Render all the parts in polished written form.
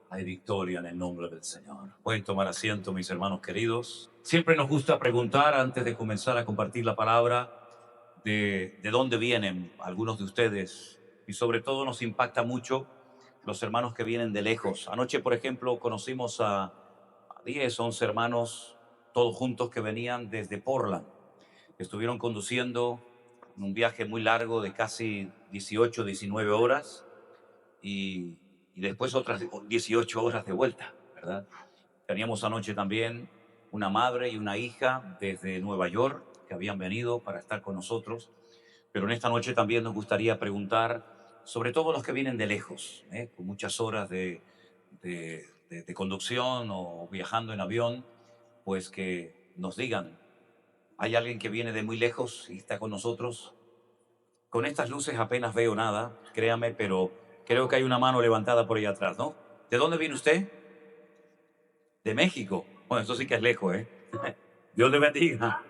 hay victoria en el nombre del Señor. Pueden tomar asiento, mis hermanos queridos. Siempre nos gusta preguntar antes de comenzar a compartir la palabra de dónde vienen algunos de ustedes, y sobre todo nos impacta mucho los hermanos que vienen de lejos. Anoche, por ejemplo, conocimos a 10, 11 hermanos, todos juntos, que venían desde Portland. Estuvieron conduciendo en un viaje muy largo de casi 18, 19 horas y después otras 18 horas de vuelta, ¿verdad? Teníamos anoche también una madre y una hija desde Nueva York que habían venido para estar con nosotros, pero en esta noche también nos gustaría preguntar sobre todo los que vienen de lejos, con muchas horas de conducción o viajando en avión, pues que nos digan, ¿hay alguien que viene de muy lejos y está con nosotros? Con estas luces apenas veo nada, créame, pero creo que hay una mano levantada por ahí atrás, ¿no? ¿De dónde viene usted? De México. Bueno, eso sí que es lejos, ¿eh? Dios le bendiga.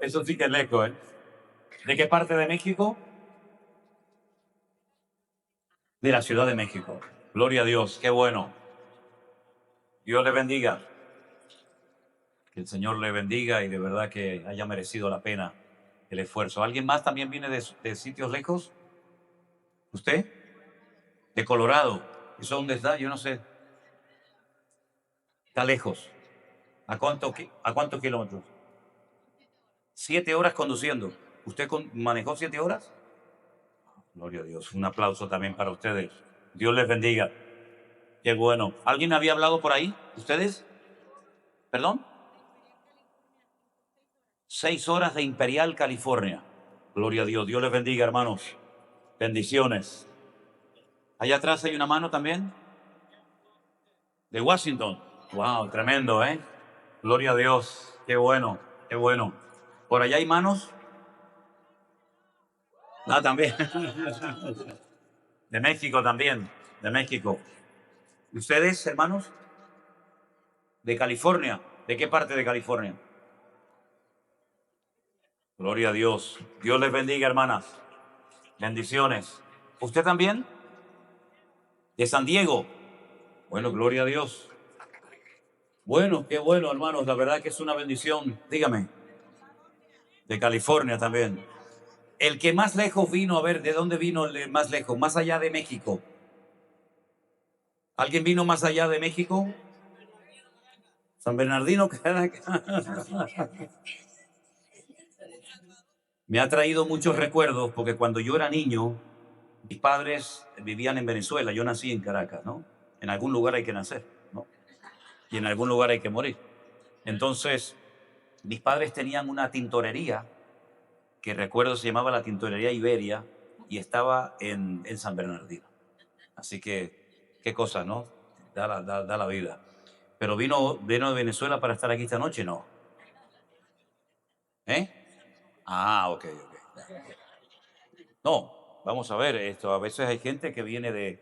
Eso sí que es lejos, ¿eh? ¿De qué parte de México? De la Ciudad de México. Gloria a Dios, qué bueno. Dios le bendiga. Que el Señor le bendiga y de verdad que haya merecido la pena el esfuerzo. ¿Alguien más también viene de sitios lejos? ¿Usted? De Colorado. ¿Eso dónde está? Yo no sé. Está lejos. ¿A cuántos kilómetros? 7 horas conduciendo. ¿Usted manejó 7 horas? Gloria a Dios. Un aplauso también para ustedes. Dios les bendiga. Qué bueno. ¿Alguien había hablado por ahí? ¿Ustedes? ¿Perdón? 6 horas de Imperial, California. Gloria a Dios. Dios les bendiga, hermanos. Bendiciones. Allá atrás hay una mano también. De Washington. Wow, tremendo, ¿eh? Gloria a Dios. Qué bueno, qué bueno. ¿Por allá hay manos? Ah, también. De México también. De México. ¿Ustedes, hermanos? De California. ¿De qué parte de California? Gloria a Dios. Dios les bendiga, hermanas. Bendiciones. ¿Usted también? De San Diego. Bueno, gloria a Dios. Bueno, qué bueno, hermanos. La verdad que es una bendición. Dígame. De California también. El que más lejos vino, a ver, ¿de dónde vino el más lejos? Más allá de México. ¿Alguien vino más allá de México? San Bernardino, Me ha traído muchos recuerdos porque cuando yo era niño, mis padres vivían en Venezuela, yo nací en Caracas, ¿no? En algún lugar hay que nacer, ¿no? Y en algún lugar hay que morir. Entonces, mis padres tenían una tintorería que recuerdo se llamaba la Tintorería Iberia y estaba en San Bernardino. Así que, qué cosa, ¿no? Da la vida. Pero vino de Venezuela para estar aquí esta noche, ¿no? ¿Eh? Ah, ok, ok. No, vamos a ver, esto, a veces hay gente que viene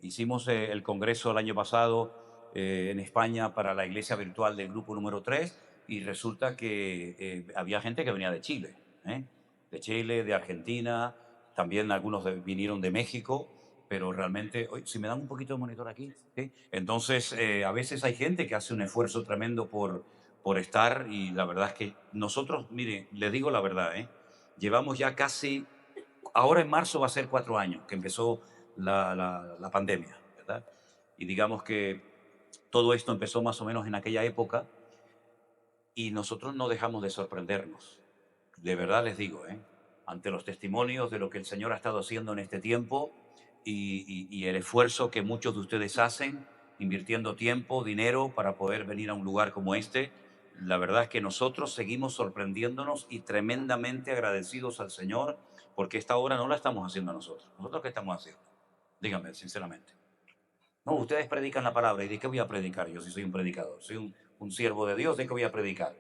hicimos el congreso el año pasado en España para la iglesia virtual del grupo número 3 y resulta que había gente que venía de Chile, ¿eh? De Chile, de Argentina, también algunos vinieron de México, pero realmente, oye, si me dan un poquito de monitor aquí, ¿sí? Entonces, a veces hay gente que hace un esfuerzo tremendo por estar y la verdad es que nosotros, mire, les digo la verdad, llevamos ya casi ahora en marzo va a ser 4 años que empezó la pandemia, ¿verdad? Y digamos que todo esto empezó más o menos en aquella época y nosotros no dejamos de sorprendernos. De verdad les digo, ante los testimonios de lo que el Señor ha estado haciendo en este tiempo y el esfuerzo que muchos de ustedes hacen, invirtiendo tiempo, dinero para poder venir a un lugar como este, la verdad es que nosotros seguimos sorprendiéndonos y tremendamente agradecidos al Señor porque esta obra no la estamos haciendo nosotros. ¿Nosotros qué estamos haciendo? Díganme, sinceramente. No, ustedes predican la palabra. ¿Y de qué voy a predicar yo si soy un predicador? Soy un siervo de Dios. ¿De qué voy a predicar?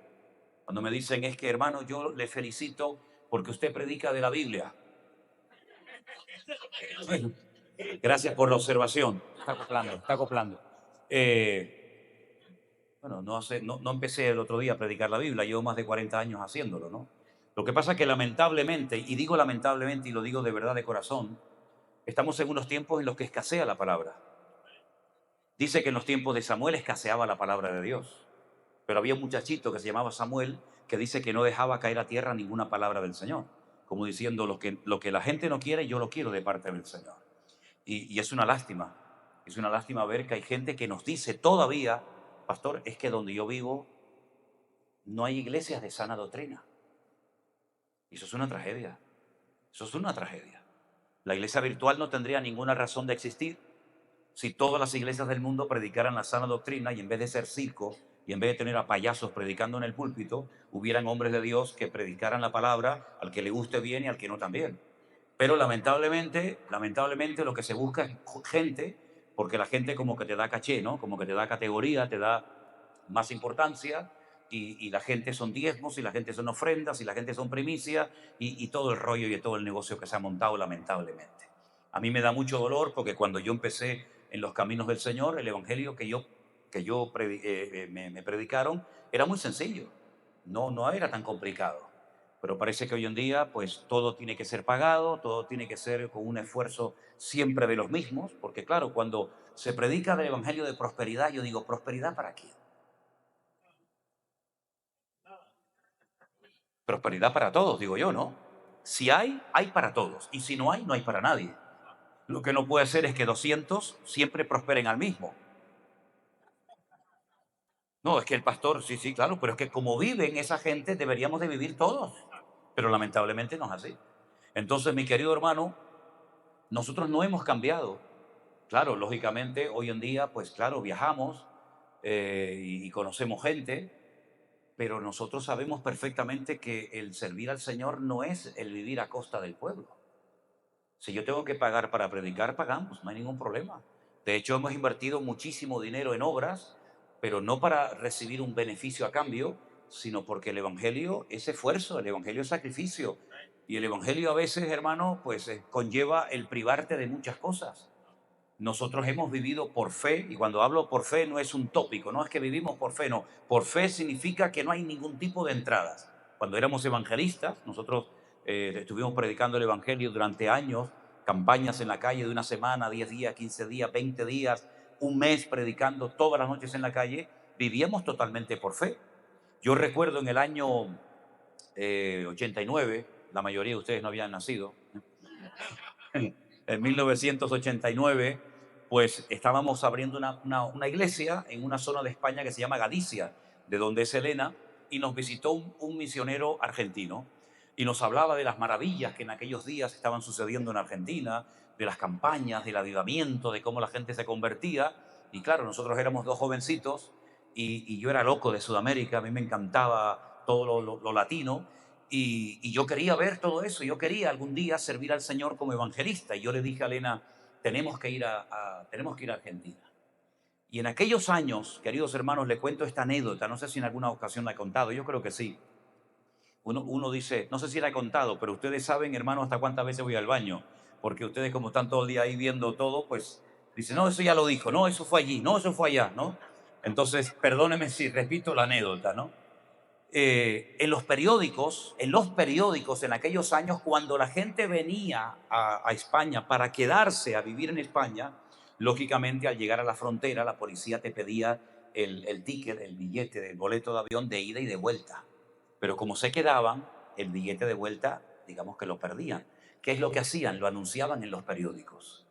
Cuando me dicen es que, hermano, yo le felicito porque usted predica de la Biblia. Bueno, gracias por la observación. Está acoplando, está acoplando. Bueno, no empecé el otro día a predicar la Biblia, llevo más de 40 años haciéndolo, ¿no? Lo que pasa es que lamentablemente, y digo lamentablemente y lo digo de verdad de corazón, estamos en unos tiempos en los que escasea la palabra. Dice que en los tiempos de Samuel escaseaba la palabra de Dios, pero había un muchachito que se llamaba Samuel que dice que no dejaba caer a tierra ninguna palabra del Señor, como diciendo lo que la gente no quiere, yo lo quiero de parte del Señor. Y es una lástima ver que hay gente que nos dice todavía, pastor, es que donde yo vivo no hay iglesias de sana doctrina. Y eso es una tragedia, eso es una tragedia. La iglesia virtual no tendría ninguna razón de existir si todas las iglesias del mundo predicaran la sana doctrina y en vez de ser circo y en vez de tener a payasos predicando en el púlpito, hubieran hombres de Dios que predicaran la palabra al que le guste bien y al que no también. Pero lamentablemente lo que se busca es gente, porque la gente como que te da caché, ¿no? Como que te da categoría, te da más importancia, y la gente son diezmos, y la gente son ofrendas, y la gente son primicias, y todo el rollo y todo el negocio que se ha montado, lamentablemente. A mí me da mucho dolor porque cuando yo empecé en los caminos del Señor, el evangelio me predicaron era muy sencillo, no era tan complicado. Pero parece que hoy en día, pues todo tiene que ser pagado, todo tiene que ser con un esfuerzo siempre de los mismos, porque claro, cuando se predica del evangelio de prosperidad, yo digo, ¿prosperidad para quién? Prosperidad para todos, digo yo, ¿no? Si hay para todos, y si no hay, no hay para nadie. Lo que no puede ser es que 200 siempre prosperen al mismo. No, es que el pastor, sí, sí, claro, pero es que como viven esa gente, deberíamos de vivir todos. Pero lamentablemente no es así. Entonces, mi querido hermano, nosotros no hemos cambiado. Claro, lógicamente, hoy en día, pues claro, viajamos y conocemos gente, pero nosotros sabemos perfectamente que el servir al Señor no es el vivir a costa del pueblo. Si yo tengo que pagar para predicar, pagamos, no hay ningún problema. De hecho, hemos invertido muchísimo dinero en obras, pero no para recibir un beneficio a cambio, sino porque el Evangelio es esfuerzo, el Evangelio es sacrificio. Y el Evangelio a veces, hermano, pues conlleva el privarte de muchas cosas. Nosotros hemos vivido por fe, y cuando hablo por fe no es un tópico, no es que vivimos por fe, no. Por fe significa que no hay ningún tipo de entradas. Cuando éramos evangelistas, nosotros estuvimos predicando el Evangelio durante años, campañas en la calle de una semana, 10 días, 15 días, 20 días, un mes predicando todas las noches en la calle, vivíamos totalmente por fe. Yo recuerdo en el año 89, la mayoría de ustedes no habían nacido, en 1989, pues estábamos abriendo una iglesia en una zona de España que se llama Galicia, de donde es Elena, y nos visitó un misionero argentino y nos hablaba de las maravillas que en aquellos días estaban sucediendo en Argentina, de las campañas, del avivamiento, de cómo la gente se convertía. Y claro, nosotros éramos dos jovencitos y yo era loco de Sudamérica, a mí me encantaba todo lo latino. Y yo quería ver todo eso, yo quería algún día servir al Señor como evangelista. Y yo le dije a Elena, tenemos que ir a Argentina. Y en aquellos años, queridos hermanos, le cuento esta anécdota, no sé si en alguna ocasión la he contado, yo creo que sí. Uno dice, no sé si la he contado, pero ustedes saben, hermanos, hasta cuántas veces voy al baño, porque ustedes como están todo el día ahí viendo todo, pues dicen, no, eso ya lo dijo, no, eso fue allí, no, eso fue allá, ¿no? Entonces, perdóneme si repito la anécdota, ¿no? En los periódicos en aquellos años, cuando la gente venía a España para quedarse a vivir en España, lógicamente al llegar a la frontera, la policía te pedía el ticket, el billete del boleto de avión de ida y de vuelta. Pero como se quedaban, el billete de vuelta, digamos que lo perdían. ¿Qué es lo que hacían? Lo anunciaban en los periódicos.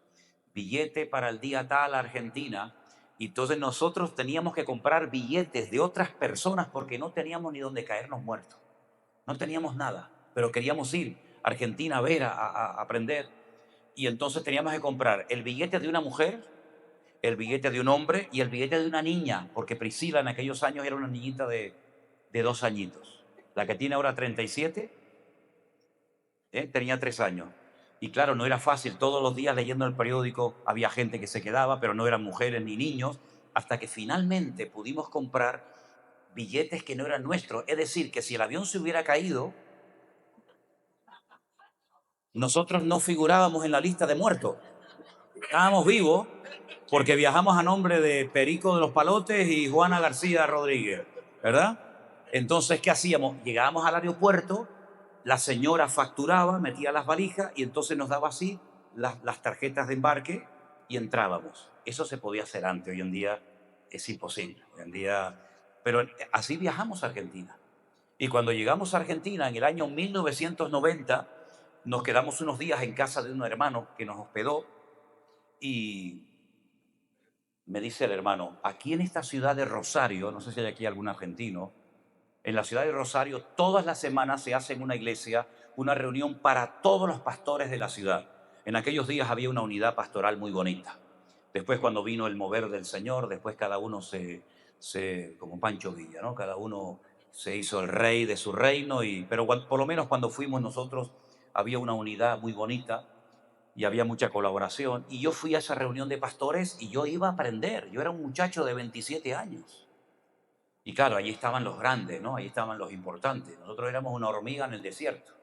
Billete para el día tal a Argentina. Y entonces nosotros teníamos que comprar billetes de otras personas porque no teníamos ni dónde caernos muertos. No teníamos nada, pero queríamos ir a Argentina a ver, a aprender. Y entonces teníamos que comprar el billete de una mujer, el billete de un hombre y el billete de una niña, porque Priscila en aquellos años era una niñita de 2 añitos. La que tiene ahora 37, tenía 3 años. Y claro, no era fácil. Todos los días leyendo el periódico había gente que se quedaba, pero no eran mujeres ni niños, hasta que finalmente pudimos comprar billetes que no eran nuestros. Es decir, que si el avión se hubiera caído, nosotros no figurábamos en la lista de muertos. Estábamos vivos porque viajamos a nombre de Perico de los Palotes y Juana García Rodríguez, ¿verdad? Entonces, ¿qué hacíamos? Llegábamos al aeropuerto, la señora facturaba, metía las valijas y entonces nos daba así las tarjetas de embarque y entrábamos. Eso se podía hacer antes, hoy en día es imposible. Hoy en día, pero así viajamos a Argentina. Y cuando llegamos a Argentina en el año 1990, nos quedamos unos días en casa de un hermano que nos hospedó y me dice el hermano, aquí en esta ciudad de Rosario, no sé si hay aquí algún argentino, en la ciudad de Rosario todas las semanas se hace en una iglesia una reunión para todos los pastores de la ciudad. En aquellos días había una unidad pastoral muy bonita. Después cuando vino el mover del Señor, después cada uno como Pancho Villa, ¿no? Cada uno se hizo el rey de su reino, pero por lo menos cuando fuimos nosotros había una unidad muy bonita y había mucha colaboración. Y yo fui a esa reunión de pastores y yo iba a aprender. Yo era un muchacho de 27 años. Y claro, allí estaban los grandes, ¿no? Allí estaban los importantes. Nosotros éramos una hormiga en el desierto.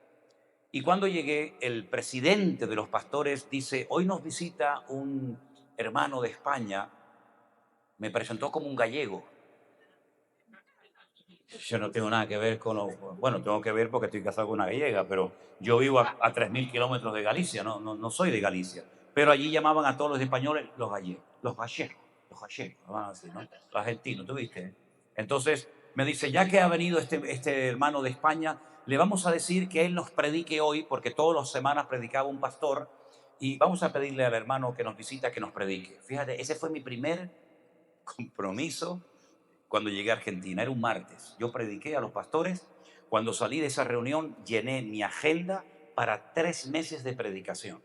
Y cuando llegué, el presidente de los pastores dice, hoy nos visita un hermano de España, me presentó como un gallego. Yo no tengo nada que ver con bueno, tengo que ver porque estoy casado con una gallega, pero yo vivo a 3.000 kilómetros de Galicia, no soy de Galicia. Pero allí llamaban a todos los españoles los gallegos, llamaban así, ¿no? Los argentinos, ¿tú viste? Entonces me dice, ya que ha venido este hermano de España, le vamos a decir que él nos predique hoy, porque todas las semanas predicaba un pastor, y vamos a pedirle al hermano que nos visita que nos predique. Fíjate, ese fue mi primer compromiso cuando llegué a Argentina. Era un martes. Yo prediqué a los pastores. Cuando salí de esa reunión, llené mi agenda para 3 meses de predicación.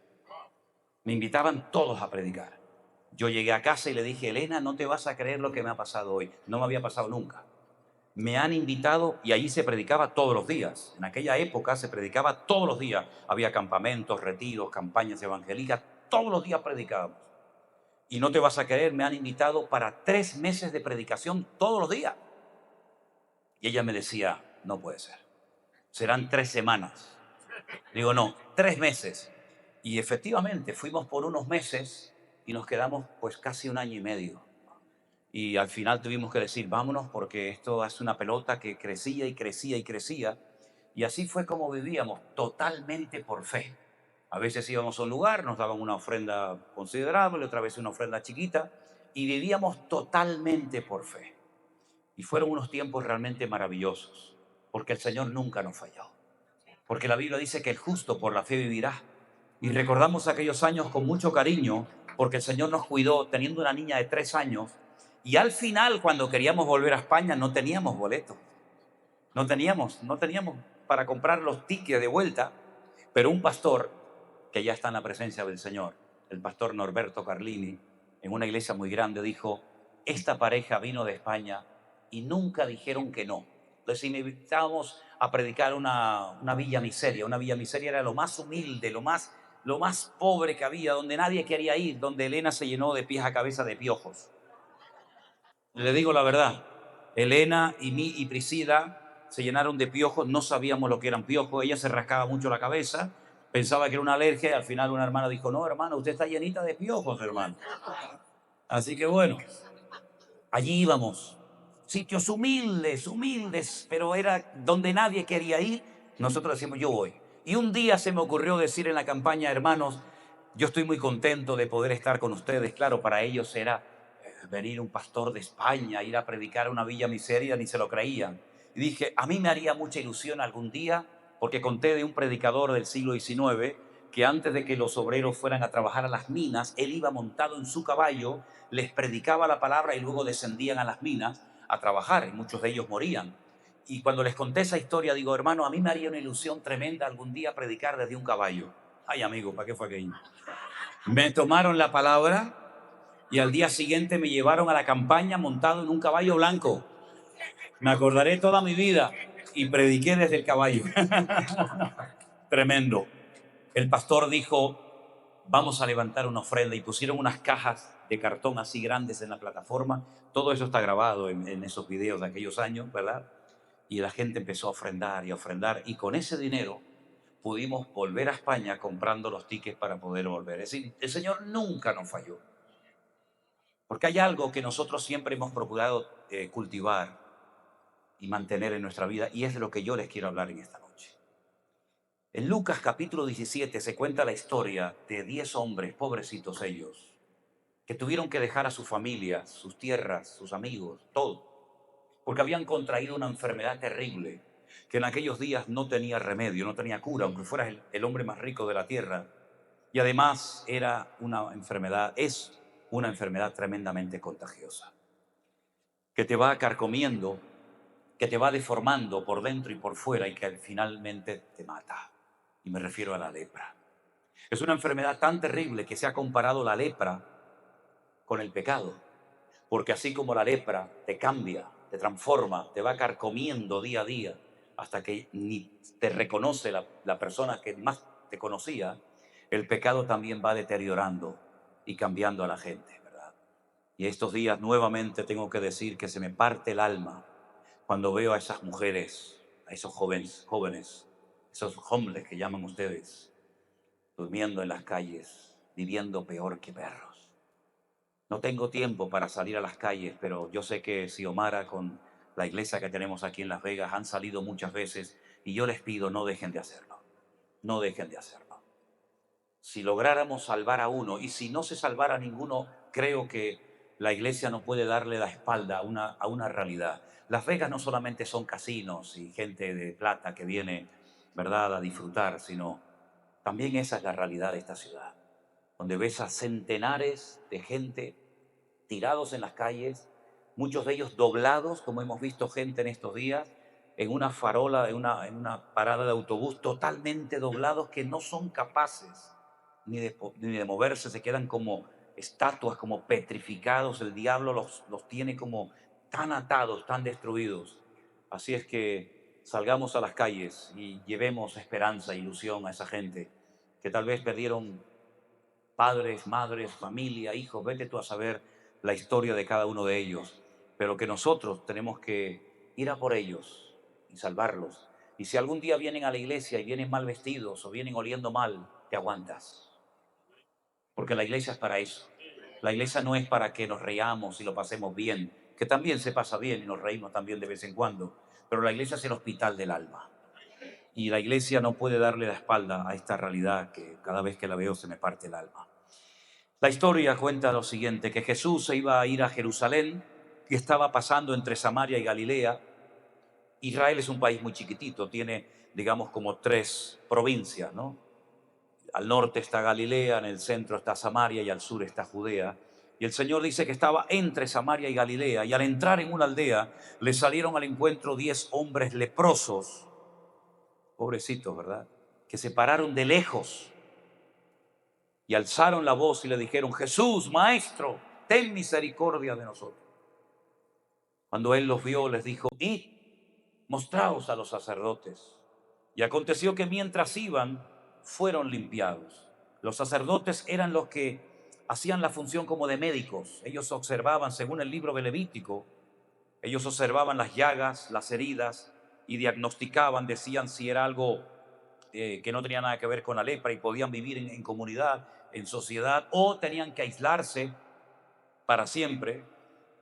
Me invitaban todos a predicar. Yo llegué a casa y le dije, Elena, no te vas a creer lo que me ha pasado hoy. No me había pasado nunca. Me han invitado y allí se predicaba todos los días. En aquella época se predicaba todos los días. Había campamentos, retiros, campañas evangélicas. Todos los días predicábamos. Y no te vas a creer, me han invitado para 3 meses de predicación todos los días. Y ella me decía, no puede ser, serán 3 semanas. Digo, no, 3 meses. Y efectivamente fuimos por unos meses y nos quedamos pues casi un año y medio. Y al final tuvimos que decir, vámonos porque esto es una pelota que crecía y crecía y crecía. Y así fue como vivíamos, totalmente por fe. A veces íbamos a un lugar, nos daban una ofrenda considerable, otra vez una ofrenda chiquita, y vivíamos totalmente por fe. Y fueron unos tiempos realmente maravillosos, porque el Señor nunca nos falló. Porque la Biblia dice que el justo por la fe vivirá. Y recordamos aquellos años con mucho cariño, porque el Señor nos cuidó teniendo una niña de 3 años. Y al final, cuando queríamos volver a España, no teníamos boletos. No teníamos para comprar los tickets de vuelta. Pero un pastor, que ya está en la presencia del Señor, el pastor Norberto Carlini, en una iglesia muy grande, dijo, esta pareja vino de España y nunca dijeron que no. Les invitábamos a predicar una villa miseria. Una villa miseria era lo más humilde, lo más pobre que había, donde nadie quería ir, donde Elena se llenó de pies a cabeza de piojos. Le digo la verdad, Elena y Priscila se llenaron de piojos, no sabíamos lo que eran piojos, ella se rascaba mucho la cabeza, pensaba que era una alergia y al final una hermana dijo, no hermano, usted está llenita de piojos, hermano. Así que bueno, allí íbamos, sitios humildes, humildes, pero era donde nadie quería ir, nosotros decíamos, yo voy. Y un día se me ocurrió decir en la campaña, hermanos, yo estoy muy contento de poder estar con ustedes. Claro, para ellos era venir un pastor de España, ir a predicar a una villa miseria, ni se lo creían. Y dije, a mí me haría mucha ilusión algún día, porque conté de un predicador del siglo XIX, que antes de que los obreros fueran a trabajar a las minas, él iba montado en su caballo, les predicaba la palabra y luego descendían a las minas a trabajar, y muchos de ellos morían. Y cuando les conté esa historia, digo, hermano, a mí me haría una ilusión tremenda algún día predicar desde un caballo. Ay, amigo, ¿para qué fue aquello? Me tomaron la palabra y al día siguiente me llevaron a la campaña montado en un caballo blanco. Me acordaré toda mi vida y prediqué desde el caballo. Tremendo. El pastor dijo, vamos a levantar una ofrenda y pusieron unas cajas de cartón así grandes en la plataforma. Todo eso está grabado en esos videos de aquellos años, ¿verdad? Y la gente empezó a ofrendar y a ofrendar y con ese dinero pudimos volver a España comprando los tickets para poder volver. Es decir, el Señor nunca nos falló. Porque hay algo que nosotros siempre hemos procurado cultivar y mantener en nuestra vida, y es de lo que yo les quiero hablar en esta noche. En Lucas capítulo 17 se cuenta la historia de 10 hombres, pobrecitos ellos, que tuvieron que dejar a su familia, sus tierras, sus amigos, todo, porque habían contraído una enfermedad terrible que en aquellos días no tenía remedio, no tenía cura, aunque fueras el hombre más rico de la tierra. Y además era una enfermedad, es una enfermedad tremendamente contagiosa, que te va carcomiendo, que te va deformando por dentro y por fuera y que finalmente te mata. Y me refiero a la lepra. Es una enfermedad tan terrible que se ha comparado la lepra con el pecado, porque así como la lepra te cambia, te transforma, te va carcomiendo día a día hasta que ni te reconoce la persona que más te conocía, el pecado también va deteriorando y cambiando a la gente, ¿verdad? Y estos días nuevamente tengo que decir que se me parte el alma cuando veo a esas mujeres, a esos jóvenes, esos hombres que llaman ustedes, durmiendo en las calles, viviendo peor que perros. No tengo tiempo para salir a las calles, pero yo sé que Xiomara con la iglesia que tenemos aquí en Las Vegas han salido muchas veces y yo les pido no dejen de hacerlo, no dejen de hacerlo. Si lográramos salvar a uno y si no se salvara a ninguno, creo que la iglesia no puede darle la espalda a una realidad. Las Vegas no solamente son casinos y gente de plata que viene, ¿verdad?, a disfrutar, sino también esa es la realidad de esta ciudad, donde ves a centenares de gente tirados en las calles, muchos de ellos doblados, como hemos visto gente en estos días, en una farola, en una parada de autobús, totalmente doblados, que no son capaces ni de moverse, se quedan como estatuas, como petrificados. El diablo los tiene como tan atados, tan destruidos. Así es que salgamos a las calles y llevemos esperanza, ilusión a esa gente que tal vez perdieron padres, madres, familia, hijos, vete tú a saber la historia de cada uno de ellos, pero que nosotros tenemos que ir a por ellos y salvarlos. Y si algún día vienen a la iglesia y vienen mal vestidos o vienen oliendo mal, te aguantas, porque la iglesia es para eso. La iglesia no es para que nos reamos y lo pasemos bien, que también se pasa bien y nos reímos también de vez en cuando, pero la iglesia es el hospital del alma. Y la iglesia no puede darle la espalda a esta realidad que cada vez que la veo se me parte el alma. La historia cuenta lo siguiente, que Jesús se iba a ir a Jerusalén y estaba pasando entre Samaria y Galilea. Israel es un país muy chiquitito, tiene, digamos, como 3 provincias, ¿no? Al norte está Galilea, en el centro está Samaria y al sur está Judea. Y el Señor dice que estaba entre Samaria y Galilea, y al entrar en una aldea le salieron al encuentro 10 hombres leprosos, pobrecitos, ¿verdad?, que se pararon de lejos y alzaron la voz y le dijeron: Jesús, Maestro, ten misericordia de nosotros. Cuando él los vio, les dijo: id, mostraos a los sacerdotes. Y aconteció que mientras iban, fueron limpiados. Los sacerdotes eran los que hacían la función como de médicos. Ellos observaban, según el libro de Levítico, ellos observaban las llagas, las heridas, y diagnosticaban, decían si era algo que no tenía nada que ver con la lepra y podían vivir en comunidad, en sociedad, o tenían que aislarse para siempre.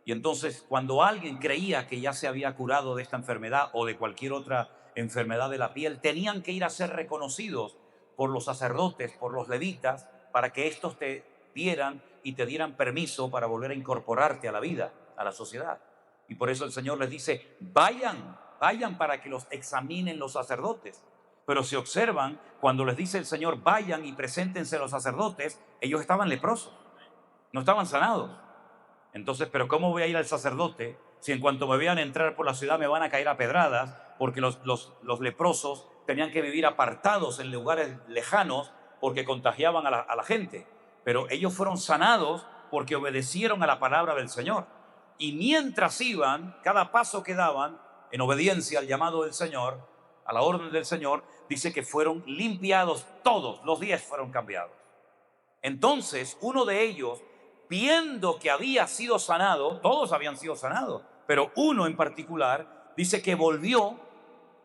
Y entonces, cuando alguien creía que ya se había curado de esta enfermedad o de cualquier otra enfermedad de la piel, tenían que ir a ser reconocidos por los sacerdotes, por los levitas, para que estos te vieran y te dieran permiso para volver a incorporarte a la vida, a la sociedad. Y por eso el Señor les dice: vayan para que los examinen los sacerdotes. Pero si observan, cuando les dice el Señor vayan y preséntense a los sacerdotes, ellos estaban leprosos, no estaban sanados. Entonces, ¿pero cómo voy a ir al sacerdote si en cuanto me vean entrar por la ciudad me van a caer a pedradas? Porque los leprosos tenían que vivir apartados en lugares lejanos porque contagiaban a la gente. Pero ellos fueron sanados porque obedecieron a la palabra del Señor. Y mientras iban, cada paso que daban, en obediencia al llamado del Señor, a la orden del Señor, dice que fueron limpiados todos, los 10 fueron cambiados. Entonces, uno de ellos, viendo que había sido sanado, todos habían sido sanados, pero uno en particular, dice que volvió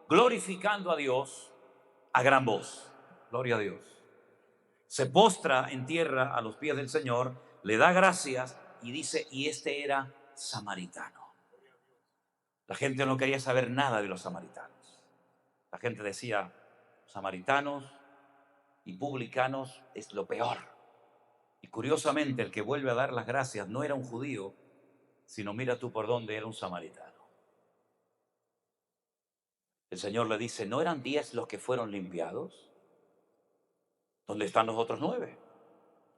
glorificando a Dios a gran voz. Gloria a Dios. Se postra en tierra a los pies del Señor, le da gracias y dice: y este era samaritano. La gente no quería saber nada de los samaritanos. La gente decía: samaritanos y publicanos es lo peor. Y curiosamente, el que vuelve a dar las gracias no era un judío, sino mira tú por dónde, era un samaritano. El Señor le dice, ¿no eran 10 los que fueron limpiados? ¿Dónde están los otros 9?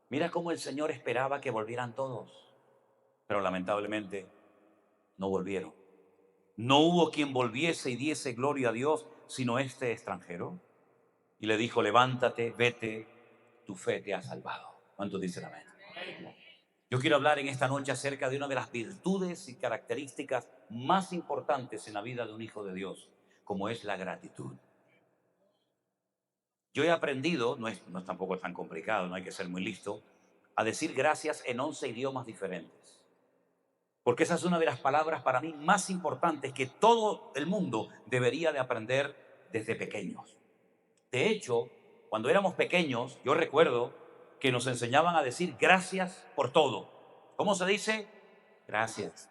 Mira cómo el Señor esperaba que volvieran todos, pero lamentablemente no volvieron. No hubo quien volviese y diese gloria a Dios, sino este extranjero. Y le dijo, levántate, vete, tu fe te ha salvado. ¿Cuántos dicen amén? Yo quiero hablar en esta noche acerca de una de las virtudes y características más importantes en la vida de un hijo de Dios, como es la gratitud. Yo he aprendido, no es tampoco tan complicado, no hay que ser muy listo, a decir gracias en 11 idiomas diferentes. Porque esa es una de las palabras para mí más importantes que todo el mundo debería de aprender desde pequeños. De hecho, cuando éramos pequeños, yo recuerdo que nos enseñaban a decir gracias por todo. ¿Cómo se dice? Gracias.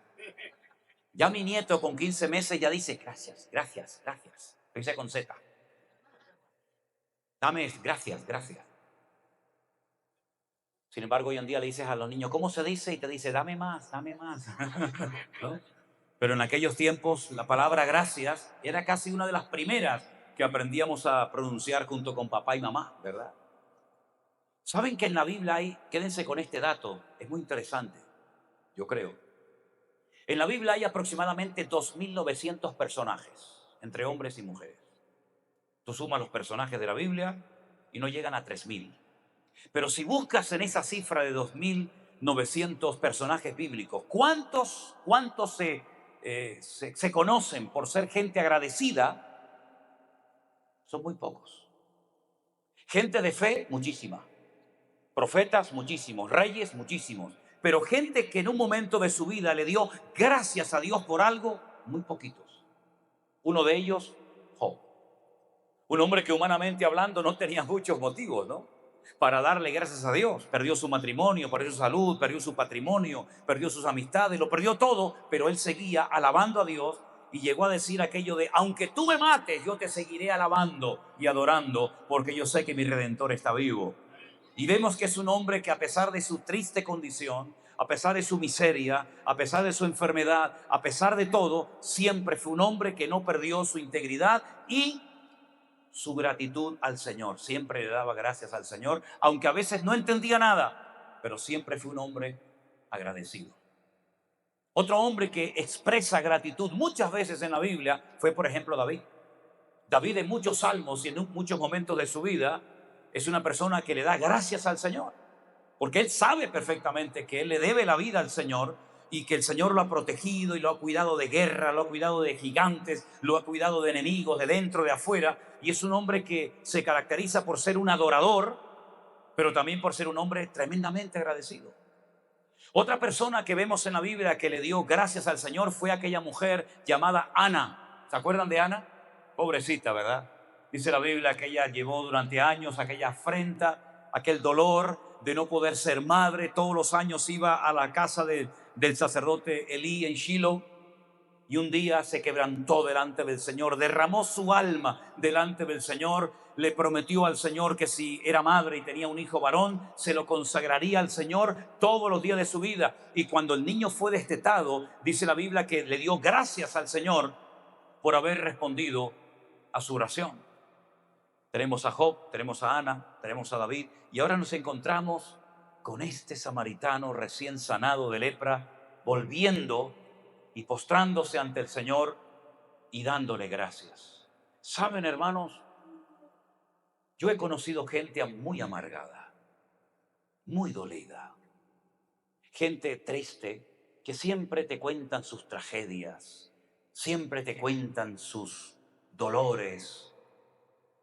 Ya mi nieto con 15 meses ya dice gracias, gracias, gracias. Lo dice con Z. Dame gracias, gracias. Sin embargo, hoy en día le dices a los niños, ¿cómo se dice? Y te dice, dame más, dame más. ¿No? Pero en aquellos tiempos la palabra gracias era casi una de las primeras que aprendíamos a pronunciar junto con papá y mamá, ¿verdad? ¿Saben que en la Biblia hay, quédense con este dato, es muy interesante, yo creo. En la Biblia hay aproximadamente 2.900 personajes, entre hombres y mujeres. Tú sumas los personajes de la Biblia y no llegan a 3.000. Pero si buscas en esa cifra de 2.900 personajes bíblicos, ¿cuántos se conocen por ser gente agradecida? Son muy pocos. Gente de fe, muchísima. Profetas, muchísimos. Reyes, muchísimos. Pero gente que en un momento de su vida le dio gracias a Dios por algo, muy poquitos. Uno de ellos, Job. Un hombre que humanamente hablando no tenía muchos motivos, ¿no? Para darle gracias a Dios. Perdió su matrimonio, perdió su salud, perdió su patrimonio, perdió sus amistades, lo perdió todo, pero él seguía alabando a Dios y llegó a decir aquello de, aunque tú me mates, yo te seguiré alabando y adorando, porque yo sé que mi Redentor está vivo. Y vemos que es un hombre que a pesar de su triste condición, a pesar de su miseria, a pesar de su enfermedad, a pesar de todo, siempre fue un hombre que no perdió su integridad y su gratitud al Señor. Siempre le daba gracias al Señor, aunque a veces no entendía nada, pero siempre fue un hombre agradecido. Otro hombre que expresa gratitud muchas veces en la Biblia fue, por ejemplo, David. David en muchos salmos y en muchos momentos de su vida es una persona que le da gracias al Señor, porque él sabe perfectamente que él le debe la vida al Señor y que el Señor lo ha protegido y lo ha cuidado de guerra, lo ha cuidado de gigantes, lo ha cuidado de enemigos, de dentro, de afuera. Y es un hombre que se caracteriza por ser un adorador, pero también por ser un hombre tremendamente agradecido. Otra persona que vemos en la Biblia que le dio gracias al Señor fue aquella mujer llamada Ana. ¿Se acuerdan de Ana? Pobrecita, ¿verdad? Dice la Biblia que ella llevó durante años aquella afrenta, aquel dolor de no poder ser madre. Todos los años iba a la casa del sacerdote Elí en Shiloh y un día se quebrantó delante del Señor, derramó su alma delante del Señor, le prometió al Señor que si era madre y tenía un hijo varón, se lo consagraría al Señor todos los días de su vida. Y cuando el niño fue destetado, dice la Biblia que le dio gracias al Señor por haber respondido a su oración. Tenemos a Job, tenemos a Ana, tenemos a David, y ahora nos encontramos con este samaritano recién sanado de lepra, volviendo y postrándose ante el Señor y dándole gracias. ¿Saben, hermanos? Yo he conocido gente muy amargada, muy dolida, gente triste que siempre te cuentan sus tragedias, siempre te cuentan sus dolores,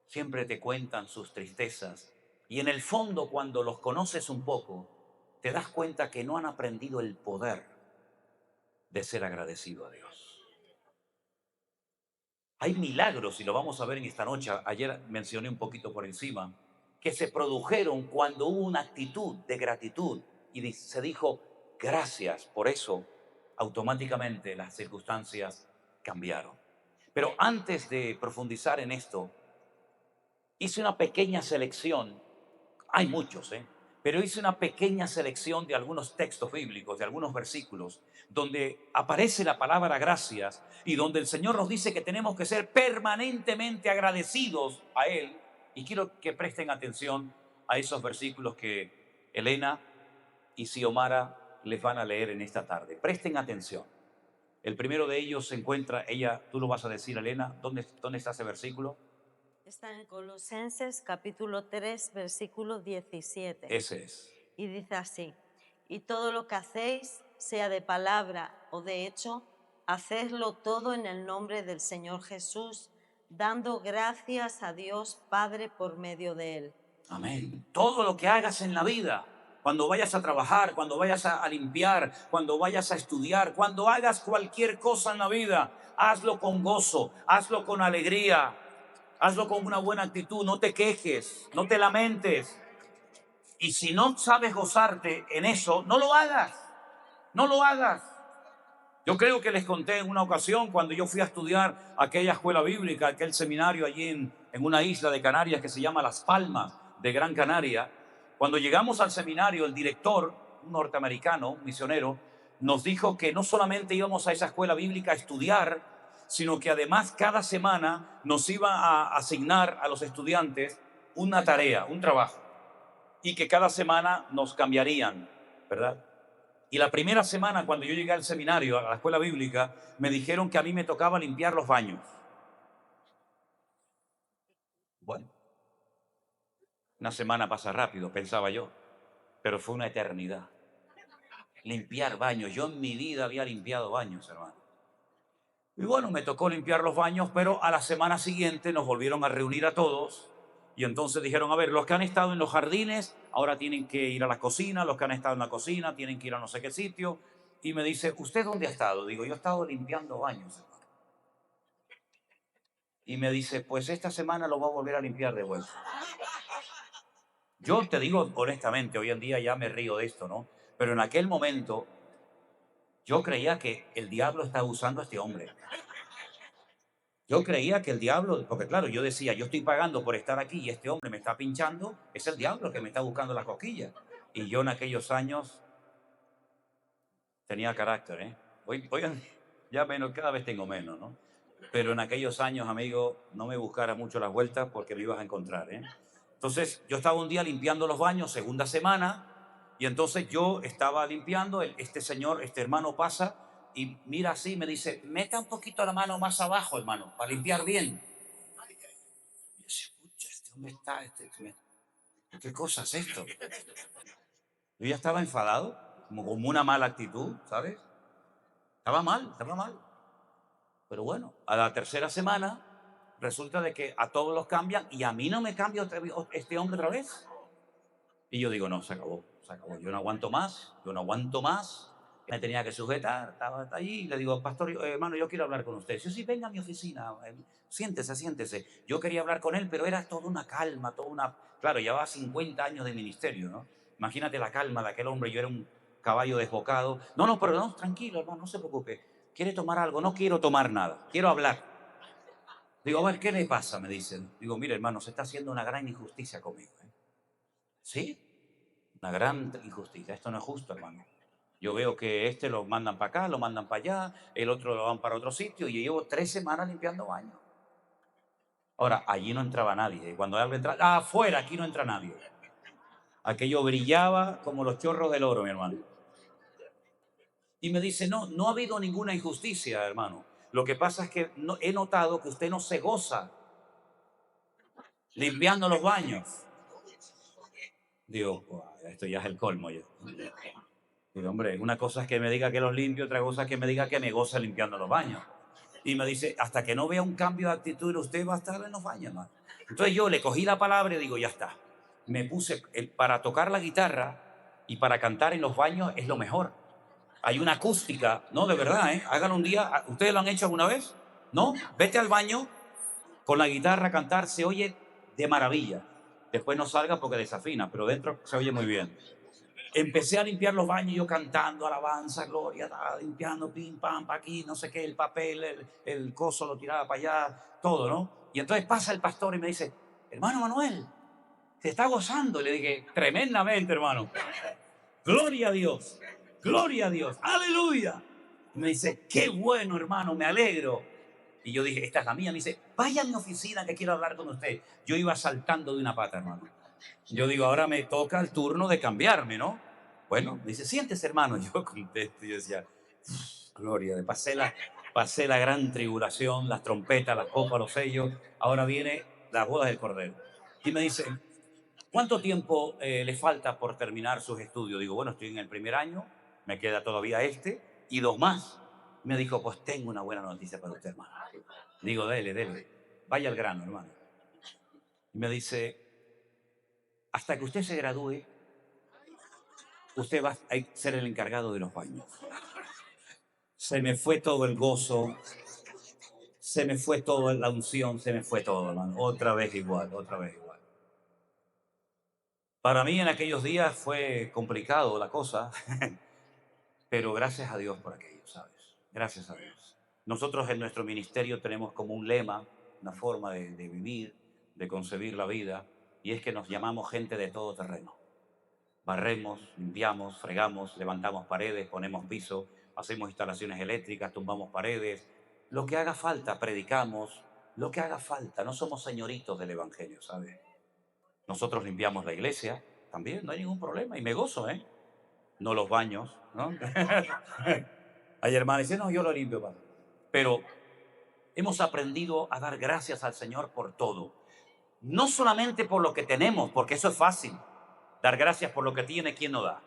siempre te cuentan sus tristezas. Y en el fondo, cuando los conoces un poco, te das cuenta que no han aprendido el poder de ser agradecido a Dios. Hay milagros, y lo vamos a ver en esta noche, ayer mencioné un poquito por encima, que se produjeron cuando hubo una actitud de gratitud y se dijo gracias. Por eso, automáticamente las circunstancias cambiaron. Pero antes de profundizar en esto, hice una pequeña selección. Hay muchos, pero hice una pequeña selección de algunos textos bíblicos, de algunos versículos, donde aparece la palabra gracias y donde el Señor nos dice que tenemos que ser permanentemente agradecidos a Él. Y quiero que presten atención a esos versículos que Elena y Xiomara les van a leer en esta tarde. Presten atención. El primero de ellos se encuentra, tú lo vas a decir, Elena, ¿dónde está ese versículo? Está en Colosenses capítulo 3, versículo 17. Ese es. Y dice así: y todo lo que hacéis, sea de palabra o de hecho, hacedlo todo en el nombre del Señor Jesús, dando gracias a Dios Padre por medio de Él. Amén. Todo lo que hagas en la vida, cuando vayas a trabajar, cuando vayas a limpiar, cuando vayas a estudiar, cuando hagas cualquier cosa en la vida, hazlo con gozo, hazlo con alegría, hazlo con una buena actitud, no te quejes, no te lamentes. Y si no sabes gozarte en eso, no lo hagas, no lo hagas. Yo creo que les conté en una ocasión cuando yo fui a estudiar aquella escuela bíblica, aquel seminario allí en una isla de Canarias que se llama Las Palmas de Gran Canaria. Cuando llegamos al seminario, el director, un norteamericano, un misionero, nos dijo que no solamente íbamos a esa escuela bíblica a estudiar, sino que además cada semana nos iba a asignar a los estudiantes una tarea, un trabajo, y que cada semana nos cambiarían, ¿verdad? Y la primera semana, cuando yo llegué al seminario, a la escuela bíblica, me dijeron que a mí me tocaba limpiar los baños. Bueno, una semana pasa rápido, pensaba yo, pero fue una eternidad. Limpiar baños. Yo en mi vida había limpiado baños, hermano. Y bueno, me tocó limpiar los baños, pero a la semana siguiente nos volvieron a reunir a todos. Y entonces dijeron, a ver, los que han estado en los jardines, ahora tienen que ir a la cocina, los que han estado en la cocina, tienen que ir a no sé qué sitio. Y me dice, ¿usted dónde ha estado? Digo, yo he estado limpiando baños, hermano. Y me dice, pues esta semana lo va a volver a limpiar de vuelta. Yo te digo honestamente, hoy en día ya me río de esto, ¿no? Pero en aquel momento yo creía que el diablo estaba usando a este hombre. Yo creía que el diablo, porque claro, yo decía, yo estoy pagando por estar aquí y este hombre me está pinchando, es el diablo que me está buscando las cosquillas. Y yo en aquellos años tenía carácter, ¿eh? Hoy ya menos, cada vez tengo menos, ¿no? Pero en aquellos años, amigo, no me buscara mucho las vueltas porque me ibas a encontrar, ¿eh? Entonces, yo estaba un día limpiando los baños, segunda semana, y entonces yo estaba limpiando, este señor, este hermano pasa y mira así, me dice, meta un poquito la mano más abajo, hermano, para limpiar bien. Y yo decía, pucha, este hombre está, ¿qué cosa es esto? Yo ya estaba enfadado, como una mala actitud, ¿sabes? Estaba mal, estaba mal. Pero bueno, a la tercera semana resulta de que a todos los cambian y a mí no me cambia este hombre otra vez. Y yo digo, no, se acabó, se acabó. Yo no aguanto más, yo no aguanto más. Me tenía que sujetar, estaba allí y le digo, pastor, hermano, yo quiero hablar con usted. Sí, sí, venga a mi oficina, siéntese, siéntese. Yo quería hablar con él, pero era toda una calma, toda una... Claro, llevaba 50 años de ministerio, ¿no? Imagínate la calma de aquel hombre, yo era un caballo desbocado. No, no, pero no, tranquilo, hermano, no se preocupe. ¿Quiere tomar algo? No quiero tomar nada, quiero hablar. Digo, a ver, ¿qué le pasa? Me dicen. Digo, mire, hermano, se está haciendo una gran injusticia conmigo. ¿Sí? Una gran injusticia. Esto no es justo, hermano. Yo veo que este lo mandan para acá, lo mandan para allá, el otro lo van para otro sitio y yo llevo 3 semanas limpiando baños. Ahora, allí no entraba nadie. Y cuando algo entra, afuera, aquí no entra nadie. Aquello brillaba como los chorros del oro, mi hermano. Y me dice, no, no ha habido ninguna injusticia, hermano. Lo que pasa es que he notado que usted no se goza limpiando los baños. Digo, esto ya es el colmo. Digo, hombre, una cosa es que me diga que los limpio, otra cosa es que me diga que me goza limpiando los baños. Y me dice, hasta que no vea un cambio de actitud, usted va a estar en los baños, ¿no? Entonces yo le cogí la palabra y digo, ya está. Me puse, para tocar la guitarra y para cantar en los baños es lo mejor. Hay una acústica, no, de verdad, ¿eh? Háganlo un día. ¿Ustedes lo han hecho alguna vez? ¿No? Vete al baño con la guitarra a cantar, se oye de maravilla. Después no salga porque desafina, pero dentro se oye muy bien. Empecé a limpiar los baños, yo cantando alabanza, gloria, limpiando, pim, pam, pa' aquí, no sé qué, el papel, el coso lo tiraba para allá, todo, ¿no? Y entonces pasa el pastor y me dice, hermano Manuel, ¿Se está gozando? Le dije, tremendamente, hermano. Gloria a Dios. Gloria a Dios. Aleluya. Y me dice, qué bueno, hermano, me alegro. Y yo dije, esta es la mía. Me dice, vaya a mi oficina que quiero hablar con usted. Yo iba saltando de una pata, hermano. Yo digo, ahora me toca el turno de cambiarme, ¿no? Bueno, me dice, siéntese, hermano. Yo contesto y yo decía, gloria, pasé la gran tribulación, las trompetas, las copas, los sellos. Ahora viene las bodas del Cordero. Y me dice, ¿cuánto tiempo le falta por terminar sus estudios? Digo, bueno, estoy en el primer año, me queda todavía este y 2 más. Me dijo, pues tengo una buena noticia para usted, hermano. Digo, dele, vaya al grano, hermano. Y me dice, hasta que usted se gradúe, usted va a ser el encargado de los baños. Se me fue todo el gozo, se me fue toda la unción, se me fue todo, hermano. Otra vez igual, otra vez igual. Para mí en aquellos días fue complicado la cosa, pero gracias a Dios por aquello, ¿sabes? Gracias a Dios. Nosotros en nuestro ministerio tenemos como un lema, una forma de vivir, de concebir la vida, y es que nos llamamos gente de todo terreno. Barremos, limpiamos, fregamos, levantamos paredes, ponemos piso, hacemos instalaciones eléctricas, tumbamos paredes. Lo que haga falta, predicamos. Lo que haga falta, no somos señoritos del Evangelio, ¿sabes? Nosotros limpiamos la iglesia, también, no hay ningún problema, y me gozo, ¿eh? No los baños, ¿no? Hay hermanos que dicen, no, yo lo limpio, padre. Pero hemos aprendido a dar gracias al Señor por todo. No solamente por lo que tenemos, porque eso es fácil. Dar gracias por lo que tiene, ¿quién no da?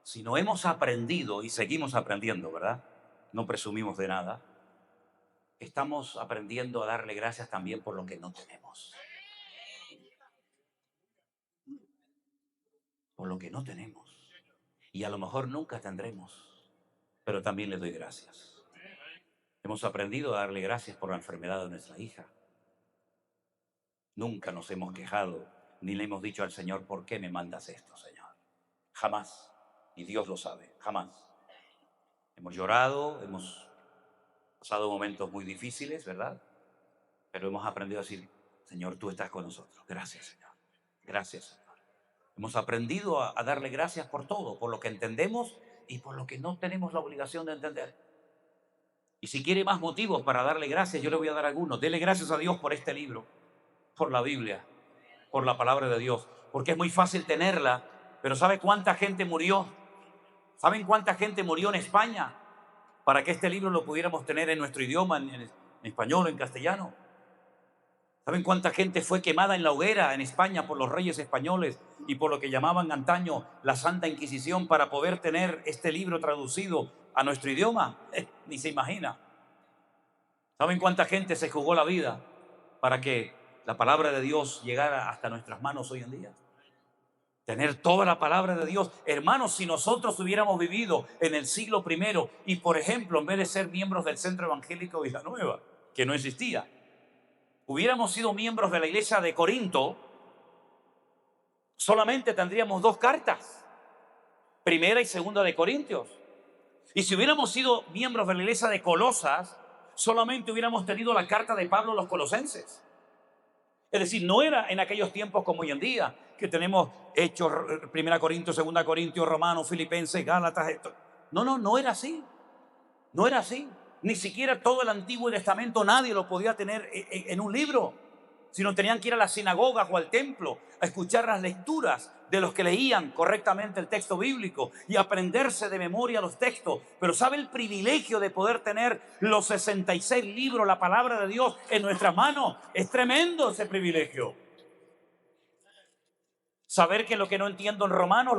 Sino hemos aprendido y seguimos aprendiendo, ¿verdad? No presumimos de nada. Estamos aprendiendo a darle gracias también por lo que no tenemos. Por lo que no tenemos. Y a lo mejor nunca tendremos. Pero también le doy gracias. Hemos aprendido a darle gracias por la enfermedad de nuestra hija. Nunca nos hemos quejado ni le hemos dicho al Señor, ¿por qué me mandas esto, Señor? Jamás. Y Dios lo sabe, jamás. Hemos llorado, hemos pasado momentos muy difíciles, ¿verdad? Pero hemos aprendido a decir, Señor, tú estás con nosotros. Gracias, Señor. Gracias, Señor. Hemos aprendido a darle gracias por todo, por lo que entendemos y por lo que no tenemos la obligación de entender. Y si quiere más motivos para darle gracias, yo le voy a dar algunos. Dele gracias a Dios por este libro, por la Biblia, por la palabra de Dios, porque es muy fácil tenerla, pero ¿sabe cuánta gente murió? ¿Saben cuánta gente murió en España para que este libro lo pudiéramos tener en nuestro idioma, en español o en castellano? ¿Saben cuánta gente fue quemada en la hoguera en España por los reyes españoles y por lo que llamaban antaño la Santa Inquisición para poder tener este libro traducido a nuestro idioma? Ni se imagina. ¿Saben cuánta gente se jugó la vida para que la palabra de Dios llegara hasta nuestras manos hoy en día? Tener toda la palabra de Dios. Hermanos, si nosotros hubiéramos vivido en el siglo I y, por ejemplo, en vez de ser miembros del Centro Evangélico Villanueva, que no existía, hubiéramos sido miembros de la iglesia de Corinto, solamente tendríamos 2 cartas, primera y segunda de Corintios. Y si hubiéramos sido miembros de la iglesia de Colosas, solamente hubiéramos tenido la carta de Pablo a los colosenses. Es decir, no era en aquellos tiempos como hoy en día, que tenemos Hechos, 1 Corintios, 2 Corintios, Romanos, Filipenses, Gálatas. Esto. No era así. No era así. Ni siquiera todo el Antiguo Testamento nadie lo podía tener en un libro, sino tenían que ir a las sinagogas o al templo a escuchar las lecturas de los que leían correctamente el texto bíblico y aprenderse de memoria los textos. Pero ¿sabe el privilegio de poder tener los 66 libros, la palabra de Dios en nuestras manos? Es tremendo ese privilegio. Saber que lo que no entiendo en Romanos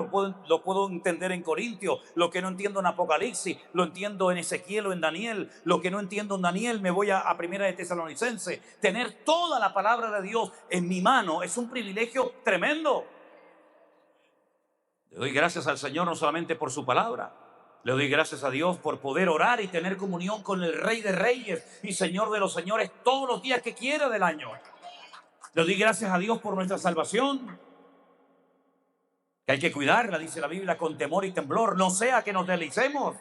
lo puedo entender en Corintios, lo que no entiendo en Apocalipsis, lo entiendo en Ezequiel o en Daniel, lo que no entiendo en Daniel me voy a Primera de Tesalonicenses. Tener toda la palabra de Dios en mi mano es un privilegio tremendo. Le doy gracias al Señor no solamente por su palabra, le doy gracias a Dios por poder orar y tener comunión con el Rey de Reyes y Señor de los Señores todos los días que quiera del año. Le doy gracias a Dios por nuestra salvación, que hay que cuidarla, dice la Biblia, con temor y temblor, no sea que nos deslicemos,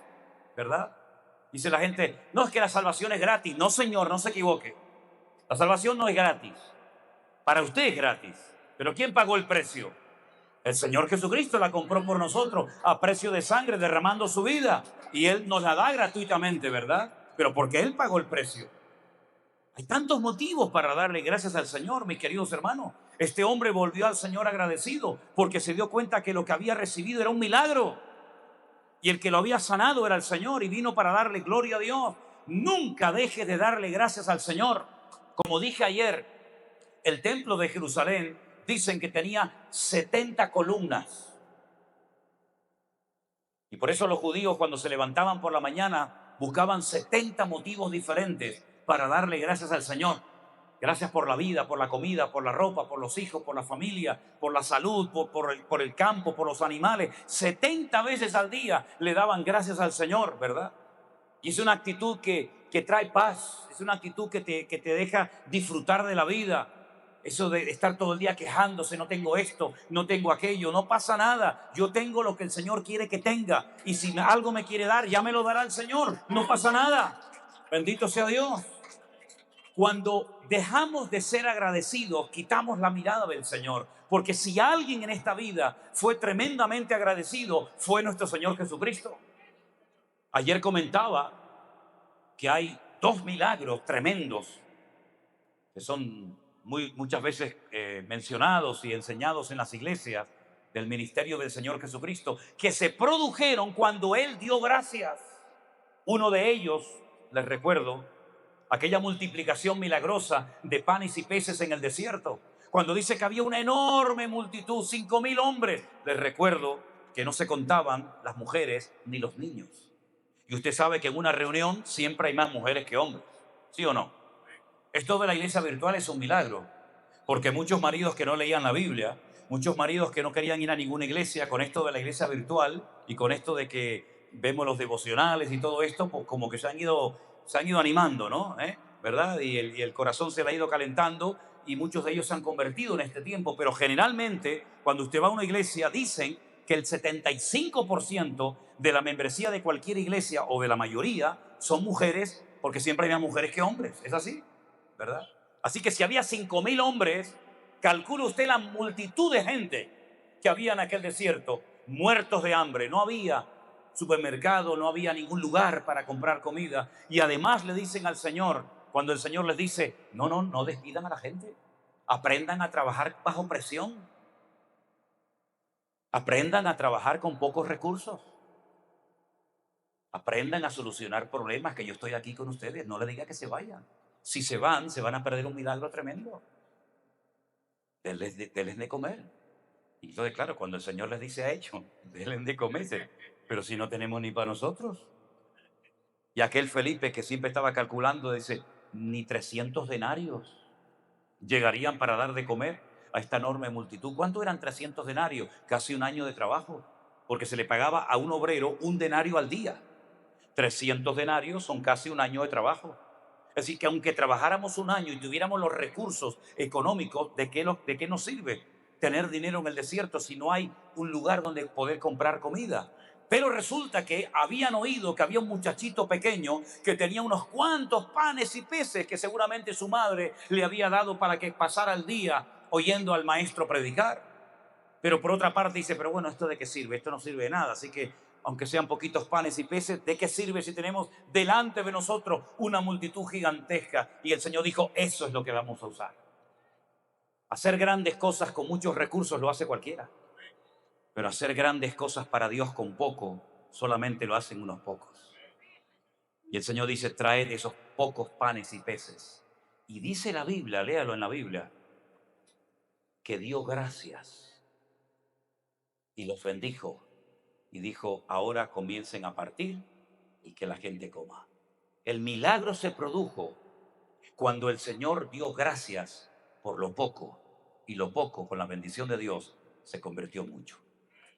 ¿verdad? Dice la gente, no, es que la salvación es gratis. No, señor, no se equivoque. La salvación no es gratis. Para usted es gratis, Pero ¿quién pagó el precio? El Señor Jesucristo la compró por nosotros a precio de sangre, derramando su vida. Y Él nos la da gratuitamente, ¿verdad? Pero porque Él pagó el precio. Hay tantos motivos para darle gracias al Señor, mis queridos hermanos. Este hombre volvió al Señor agradecido porque se dio cuenta que lo que había recibido era un milagro. Y el que lo había sanado era el Señor y vino para darle gloria a Dios. Nunca deje de darle gracias al Señor. Como dije ayer, el templo de Jerusalén dicen que tenía 70 columnas. Y por eso los judíos, cuando se levantaban por la mañana, buscaban 70 motivos diferentes para darle gracias al Señor. Gracias por la vida, por la comida, por la ropa, por los hijos, por la familia, por la salud, por el campo, por los animales. 70 veces al día le daban gracias al Señor, ¿verdad? Y es una actitud que trae paz, es una actitud que te deja disfrutar de la vida. Eso de estar todo el día quejándose, no tengo esto, no tengo aquello, no pasa nada. Yo tengo lo que el Señor quiere que tenga. Y si algo me quiere dar, ya me lo dará el Señor. No pasa nada. Bendito sea Dios. Cuando dejamos de ser agradecidos, quitamos la mirada del Señor. Porque si alguien en esta vida fue tremendamente agradecido, fue nuestro Señor Jesucristo. Ayer comentaba que hay dos milagros tremendos que son muchas veces mencionados y enseñados en las iglesias del ministerio del Señor Jesucristo, que se produjeron cuando Él dio gracias. Uno de ellos, les recuerdo, aquella multiplicación milagrosa de panes y peces en el desierto, cuando dice que había una enorme multitud, 5,000 hombres. Les recuerdo que no se contaban las mujeres ni los niños. Y usted sabe que en una reunión siempre hay más mujeres que hombres, ¿sí o no? Esto de la iglesia virtual es un milagro, porque muchos maridos que no leían la Biblia, muchos maridos que no querían ir a ninguna iglesia, con esto de la iglesia virtual y con esto de que vemos los devocionales y todo esto, pues como que se han ido animando, ¿no? ¿Verdad? Y el corazón se le ha ido calentando y muchos de ellos se han convertido en este tiempo. Pero generalmente, cuando usted va a una iglesia, dicen que el 75% de la membresía de cualquier iglesia o de la mayoría son mujeres, porque siempre hay más mujeres que hombres. ¿Es así? ¿Verdad? Así que si había 5,000 hombres, calcule usted la multitud de gente que había en aquel desierto, muertos de hambre. No había supermercado, no había ningún lugar para comprar comida. Y además le dicen al Señor, cuando el Señor les dice, no despidan a la gente, aprendan a trabajar bajo presión, aprendan a trabajar con pocos recursos, aprendan a solucionar problemas, que yo estoy aquí con ustedes, no les diga que se vayan. Si se van a perder un milagro tremendo. Denles de comer. Y entonces, claro, cuando el Señor les dice a ellos, denles de comer, pero si no tenemos ni para nosotros. Y aquel Felipe que siempre estaba calculando, dice, ni 300 denarios llegarían para dar de comer a esta enorme multitud. ¿Cuánto eran 300 denarios? Casi un año de trabajo, porque se le pagaba a un obrero un denario al día. 300 denarios son casi un año de trabajo. Es decir, que aunque trabajáramos un año y tuviéramos los recursos económicos, ¿de qué nos sirve tener dinero en el desierto si no hay un lugar donde poder comprar comida? Pero resulta que habían oído que había un muchachito pequeño que tenía unos cuantos panes y peces que seguramente su madre le había dado para que pasara el día oyendo al maestro predicar. Pero por otra parte dice, pero bueno, ¿esto de qué sirve? Esto no sirve de nada, así que aunque sean poquitos panes y peces, ¿de qué sirve si tenemos delante de nosotros una multitud gigantesca? Y el Señor dijo, eso es lo que vamos a usar. Hacer grandes cosas con muchos recursos lo hace cualquiera. Pero hacer grandes cosas para Dios con poco, solamente lo hacen unos pocos. Y el Señor dice, traed esos pocos panes y peces. Y dice la Biblia, léalo en la Biblia, que dio gracias y los bendijo. Y dijo, ahora comiencen a partir y que la gente coma. El milagro se produjo cuando el Señor dio gracias por lo poco. Y lo poco, con la bendición de Dios, se convirtió mucho.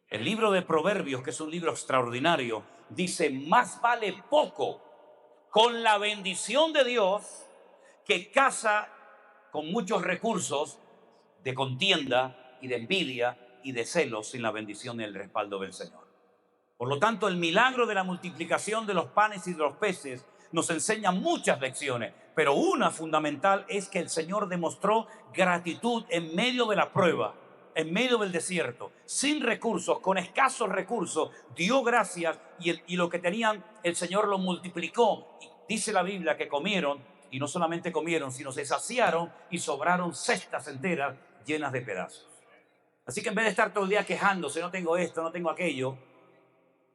El libro de Proverbios, que es un libro extraordinario, dice, más vale poco con la bendición de Dios que casa con muchos recursos de contienda y de envidia y de celos sin la bendición y el respaldo del Señor. Por lo tanto, el milagro de la multiplicación de los panes y de los peces nos enseña muchas lecciones. Pero una fundamental es que el Señor demostró gratitud en medio de la prueba, en medio del desierto, sin recursos, con escasos recursos, dio gracias y lo que tenían el Señor lo multiplicó. Y dice la Biblia que comieron, y no solamente comieron, sino se saciaron y sobraron cestas enteras llenas de pedazos. Así que en vez de estar todo el día quejándose, no tengo esto, no tengo aquello,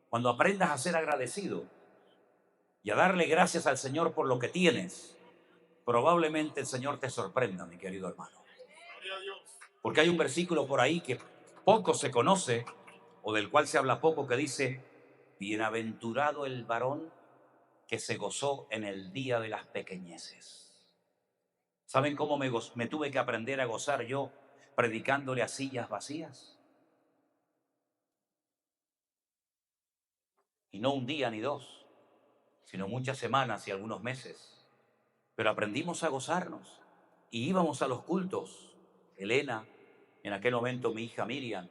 cuando aprendas a ser agradecido y a darle gracias al Señor por lo que tienes, probablemente el Señor te sorprenda, mi querido hermano. Porque hay un versículo por ahí que poco se conoce, o del cual se habla poco, que dice: bienaventurado el varón que se gozó en el día de las pequeñeces. ¿Saben cómo me tuve que aprender a gozar yo predicándole a sillas vacías? Y no un día ni dos, sino muchas semanas y algunos meses. Pero aprendimos a gozarnos y íbamos a los cultos. Elena, en aquel momento mi hija Miriam,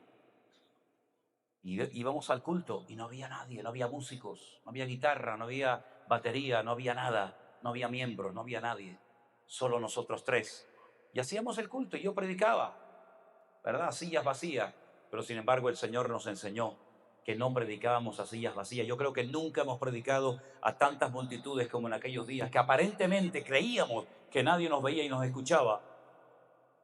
y íbamos al culto y no había nadie, no había músicos, no había guitarra, no había batería, no había nada, no había miembros, no había nadie, solo nosotros tres. Y hacíamos el culto y yo predicaba, ¿verdad? Sillas vacías, pero sin embargo el Señor nos enseñó que no predicábamos a sillas vacías. Yo creo que nunca hemos predicado a tantas multitudes como en aquellos días, que aparentemente creíamos que nadie nos veía y nos escuchaba,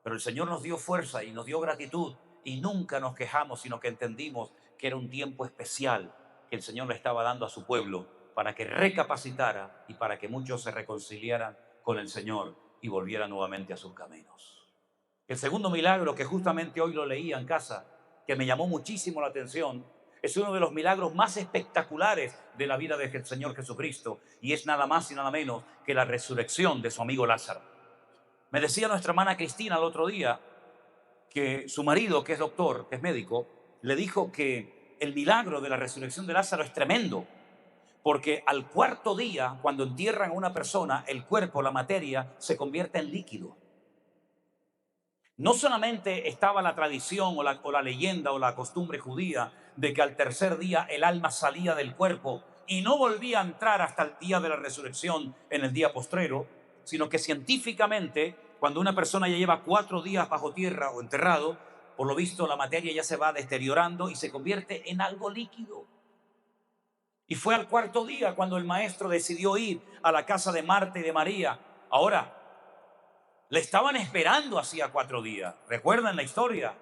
pero el Señor nos dio fuerza y nos dio gratitud y nunca nos quejamos, sino que entendimos que era un tiempo especial que el Señor le estaba dando a su pueblo para que recapacitara y para que muchos se reconciliaran con el Señor y volvieran nuevamente a sus caminos. El segundo milagro, que justamente hoy lo leía en casa, que me llamó muchísimo la atención, es uno de los milagros más espectaculares de la vida del Señor Jesucristo, y es nada más y nada menos que la resurrección de su amigo Lázaro. Me decía nuestra hermana Cristina el otro día que su marido, que es doctor, que es médico, le dijo que el milagro de la resurrección de Lázaro es tremendo, porque al cuarto día, cuando entierran a una persona, el cuerpo, la materia, se convierte en líquido. No solamente estaba la tradición o la leyenda o la costumbre judía de que al tercer día el alma salía del cuerpo y no volvía a entrar hasta el día de la resurrección en el día postrero, sino que científicamente, cuando una persona ya lleva 4 días bajo tierra o enterrado, por lo visto la materia ya se va deteriorando y se convierte en algo líquido. Y fue al cuarto día cuando el maestro decidió ir a la casa de Marta y de María. Ahora, le estaban esperando hacía 4 días. ¿Recuerdan la historia?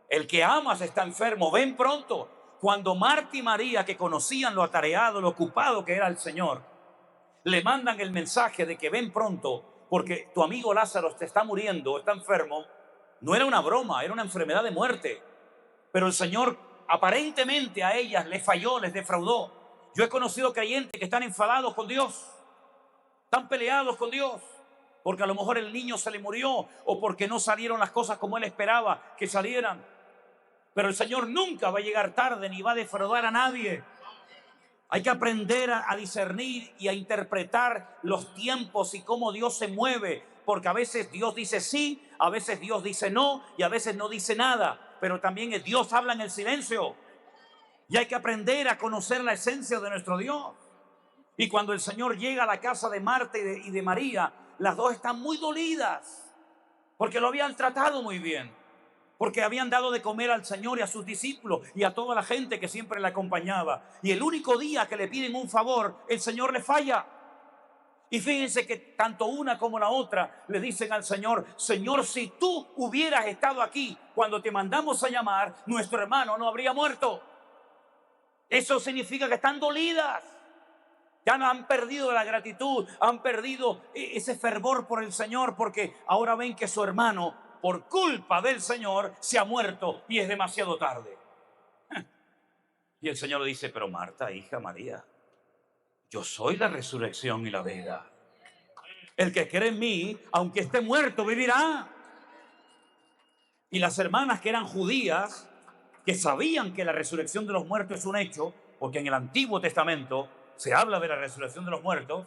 El que amas está enfermo, ven pronto. Cuando Marta y María, que conocían lo atareado, lo ocupado que era el Señor, le mandan el mensaje de que ven pronto porque tu amigo Lázaro te está muriendo, está enfermo. No era una broma, era una enfermedad de muerte. Pero el Señor aparentemente a ellas les falló, les defraudó. Yo he conocido creyentes que están enfadados con Dios, están peleados con Dios, porque a lo mejor el niño se le murió o porque no salieron las cosas como él esperaba que salieran. Pero el Señor nunca va a llegar tarde ni va a defraudar a nadie. Hay que aprender a discernir y a interpretar los tiempos y cómo Dios se mueve, porque a veces Dios dice sí, a veces Dios dice no y a veces no dice nada, pero también Dios habla en el silencio y hay que aprender a conocer la esencia de nuestro Dios. Y cuando el Señor llega a la casa de Marta y de María, las dos están muy dolidas porque lo habían tratado muy bien, porque habían dado de comer al Señor y a sus discípulos y a toda la gente que siempre le acompañaba. Y el único día que le piden un favor, el Señor le falla. Y fíjense que tanto una como la otra le dicen al Señor: Señor, si tú hubieras estado aquí cuando te mandamos a llamar, nuestro hermano no habría muerto. Eso significa que están dolidas. Ya no han perdido la gratitud, han perdido ese fervor por el Señor, porque ahora ven que su hermano, por culpa del Señor, se ha muerto y es demasiado tarde. Y el Señor le dice: pero Marta, hija María, yo soy la resurrección y la vida. El que cree en mí, aunque esté muerto, vivirá. Y las hermanas que eran judías, que sabían que la resurrección de los muertos es un hecho, porque en el Antiguo Testamento se habla de la resurrección de los muertos,